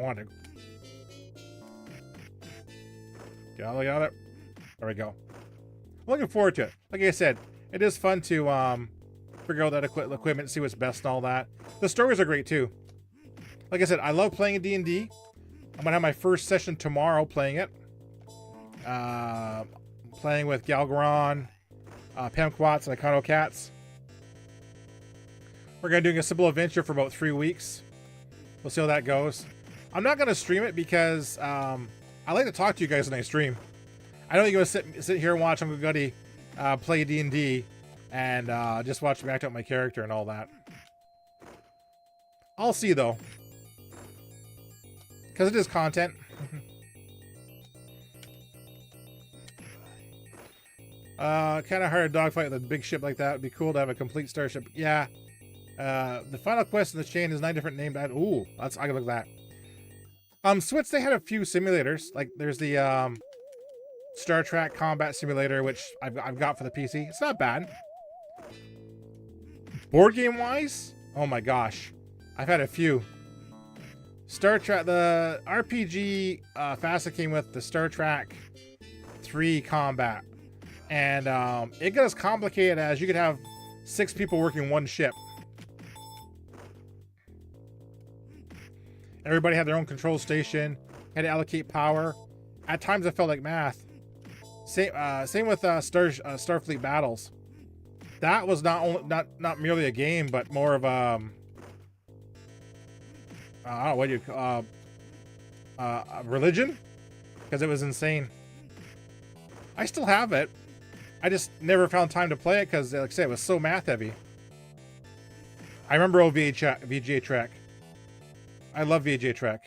Okay, I got it. There we go. Looking forward to it. Like I said, it is fun to figure out that equipment, see what's best and all that. The stories are great too. Like I said, I love playing D&D. I'm gonna have my first session tomorrow playing it. Playing with Galgaron, Pemquats, and Econo Cats. We're gonna do a simple adventure for about 3 weeks. We'll see how that goes. I'm not gonna stream it because I like to talk to you guys when I stream. I don't think I'm gonna sit here and watch Uncle Goody play D&D and just watch me act out my character and all that. I'll see though, because it is content. Kind of hard to dogfight with a big ship like that. It'd be cool to have a complete starship. Yeah. The final quest in the chain is 9 different named. Ooh, I gotta look at that. Switch, they had a few simulators. Like there's the Star Trek Combat Simulator, which I've got for the PC. It's not bad. Board game wise, oh my gosh, I've had a few. Star Trek, the RPG Facet came with the Star Trek 3 Combat, and it got as complicated as you could have 6 people working one ship. Everybody had their own control station, had to allocate power. At times it felt like math. Same with Starfleet Battles. That was not merely a game, but more of I don't know, what do you call religion? Because it was insane. I still have it. I just never found time to play it because, like I said, it was so math heavy. I remember old VGA Trek. I love VGA Trek.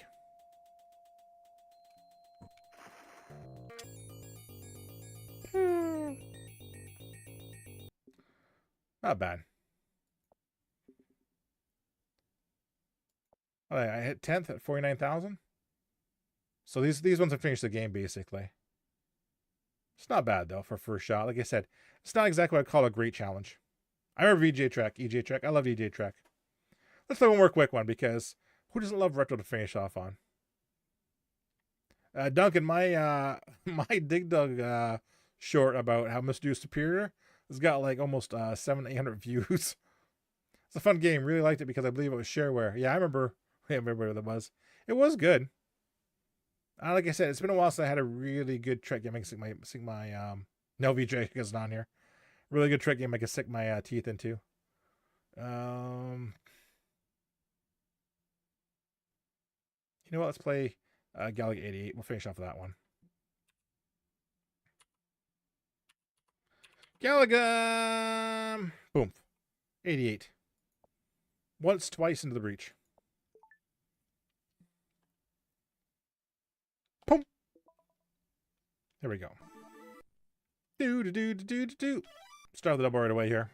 Not bad. Oh, I hit 10th at 49,000. So these ones have finished the game basically. It's not bad though for first shot. Like I said, it's not exactly what I call a great challenge. I remember EJ Trek. I love EJ Trek. Let's play one more quick one because who doesn't love retro to finish off on? Duncan, my Dig Dug short about how Mr. Superior has got like almost 700-800 views. It's a fun game. Really liked it because I believe it was shareware. Yeah, I remember what it was. It was good. Like I said, it's been a while since I had a really good Trek game I can sink my no VJ isn't on here. Really good Trek game I can sink my teeth into. You know what? Let's play Galaga 88. We'll finish off with that one. Galaga! Boom. 88. Once, twice into the breach. Boom. There we go. Do. Start the double right away here.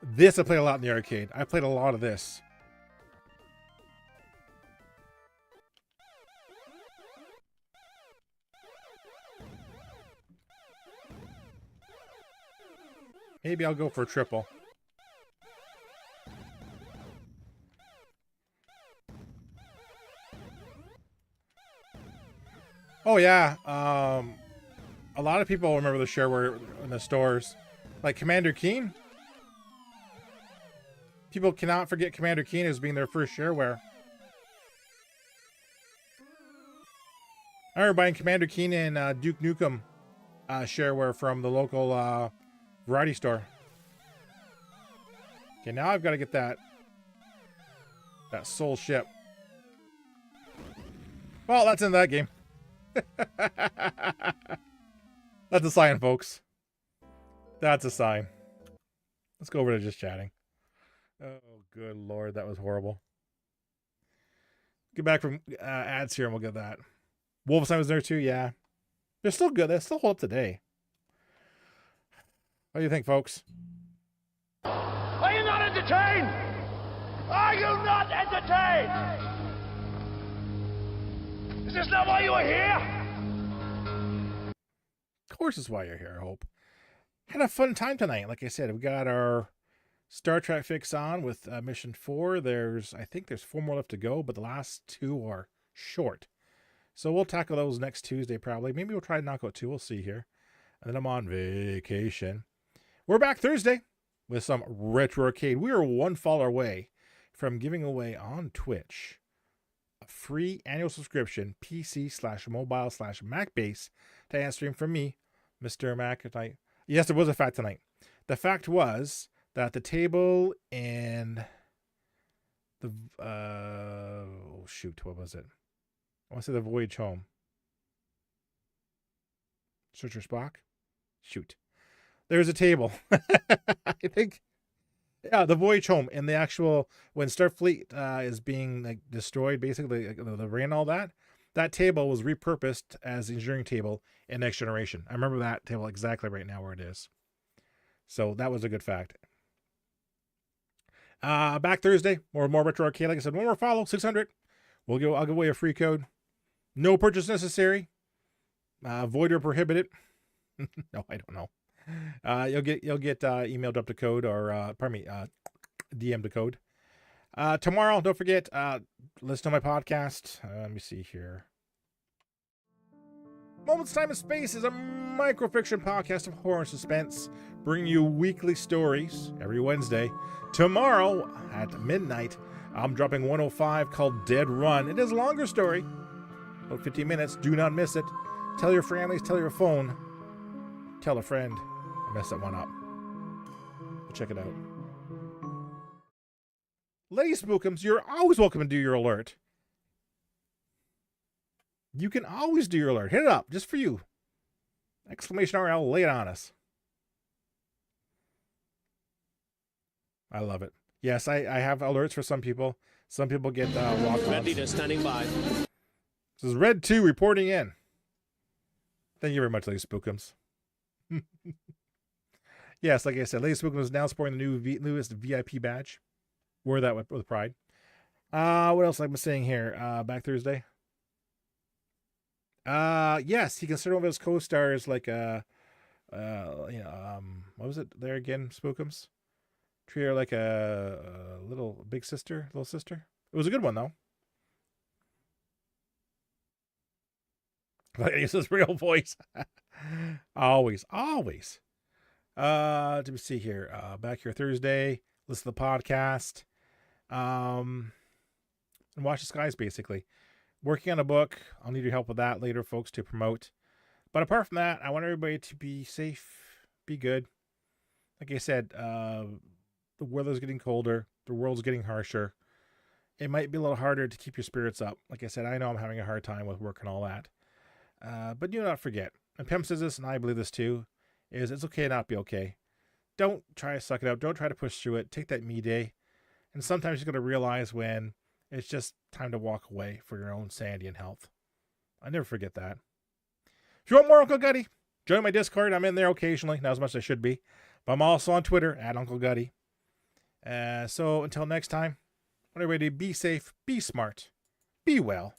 This I played a lot in the arcade. I played a lot of this. Maybe I'll go for a triple. Oh yeah, a lot of people remember the shareware in the stores, like Commander Keen. People cannot forget Commander Keen as being their first shareware. I remember buying Commander Keen and Duke Nukem shareware from the local variety store. Okay, now I've got to get that soul ship. Well, that's in that game. That's a sign, folks. That's a sign. Let's go over to just chatting. Oh, good lord, that was horrible. Get back from ads here and we'll get that. Wolfenstein was there too, yeah. They're still good. They still hold up today. What do you think, folks? Are you not entertained? Are you not entertained? Is this not why you are here? course is why you're here, I hope. Had a fun time tonight. Like I said, we got our Star Trek fix on with Mission 4. I think there's 4 more left to go, but the last 2 are short. So we'll tackle those next Tuesday probably. Maybe we'll try to knock out 2. We'll see here. And then I'm on vacation. We're back Thursday with some Retro Arcade. We are one fall away from giving away on Twitch a free annual subscription, PC/mobile/Mac base, to answer stream from me, Mr. Mac. Yes, there was a fact tonight. The fact was that the table and the what was it? I want to say the Voyage Home. Searcher Spock? Shoot. There's a table. I think. Yeah, the Voyage Home and the actual, when Starfleet is being like destroyed, basically, the rain and all that, that table was repurposed as the engineering table in Next Generation. I remember that table exactly right now where it is. So that was a good fact. Back Thursday, more Retro Arcade. Like I said, one more follow, 600. I'll give away a free code. No purchase necessary. Void or prohibited. No, I don't know. You'll get emailed up the code or DM the code. Tomorrow, don't forget, listen to my podcast. Let me see here. Moments, Time, and Space is a microfiction podcast of horror and suspense, bringing you weekly stories every Wednesday. Tomorrow at midnight, I'm dropping 105 called Dead Run. It is a longer story, about 15 minutes. Do not miss it. Tell your families, tell your phone, tell a friend. I messed that one up. Check it out. Lady Spookums, you're always welcome to do your alert. You can always do your alert. Hit it up, just for you. Exclamation RL, lay it on us. I love it. Yes, I have alerts for some people. Some people get walk-ons. Ready to standing by. This is Red 2 reporting in. Thank you very much, Lady Spookums. Yes, like I said, Lady Spookums is now sporting the newest VIP badge. Wear that with pride. What else am I saying here? Back Thursday. Yes, he considered one of his co-stars like what was it there again? Spookums. Treat her like a little sister. It was a good one though. But it's his real voice. Always. Let me see here. Back here Thursday. Listen to the podcast. And watch the skies, basically. Working on a book. I'll need your help with that later, folks, to promote. But apart from that, I want everybody to be safe, be good. Like I said, the weather's getting colder. The world's getting harsher. It might be a little harder to keep your spirits up. Like I said, I know I'm having a hard time with work and all that. But do not forget, and Pim says this, and I believe this too, is it's okay to not be okay. Don't try to suck it up. Don't try to push through it. Take that me day. And sometimes you're going to realize when it's just time to walk away for your own sanity and health. I never forget that. If you want more Uncle Gutty, join my Discord. I'm in there occasionally, not as much as I should be. But I'm also on Twitter, @Uncle Gutty. So until next time, I want everybody to be safe, be smart, be well.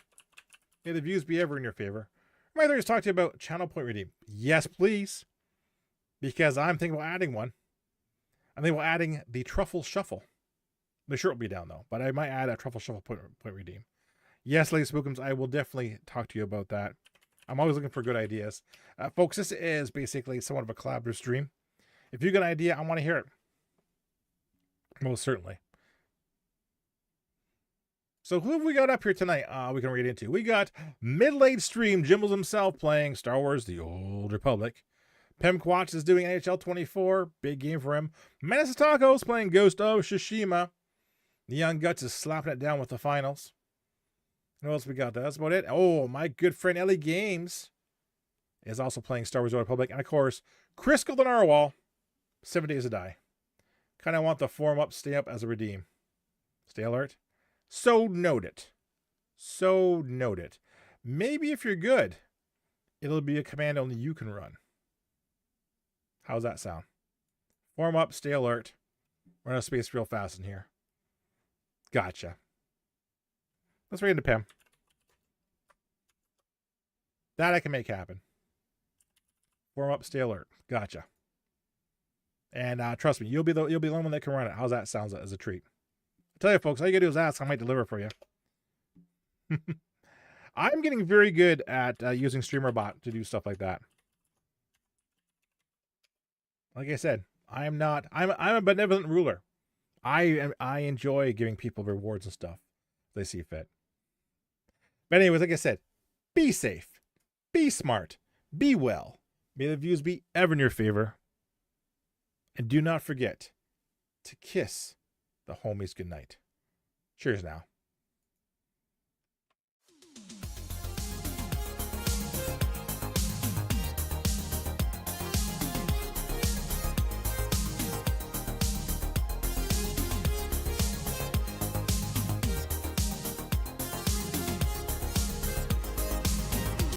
May the views be ever in your favor. Am I there to talk to you about Channel Point Redeem? Yes, please. Because I'm thinking about adding one. I'm thinking about adding the Truffle Shuffle. The shirt will be down though, but I might add a Truffle Shuffle point redeem. Yes, Lady Spookums, I will definitely talk to you about that. I'm always looking for good ideas. Folks, this is basically somewhat of a collaborative stream. If you got an idea, I want to hear it. Most certainly. So who have we got up here tonight we can read into? We got middle-aged stream, Jimbles himself playing Star Wars The Old Republic. Pemquatch is doing NHL 24, big game for him. Menace Tacos playing Ghost of Tsushima. The Young Guts is slapping it down with the finals. And what else we got? That's about it. Oh, my good friend Ellie Games is also playing Star Wars The Old Republic. And of course, Chris the Narwhal, 7 Days to Die. Kind of want the form up, stay up as a redeem. Stay alert. So note it. So note it. Maybe if you're good, it'll be a command only you can run. How's that sound? Form up, stay alert. Run out of space real fast in here. Gotcha. Let's read into Pim. That I can make happen. Form up, stay alert. Gotcha. And trust me, you'll be the only one that can run it. How's that sound as a treat? I tell you, folks, all you gotta do is ask. I might deliver for you. I'm getting very good at using StreamerBot to do stuff like that. Like I said, I'm a benevolent ruler. I enjoy giving people rewards and stuff if they see fit. But anyways, like I said, be safe, be smart, be well. May the views be ever in your favor. And do not forget to kiss the homies goodnight. Cheers now.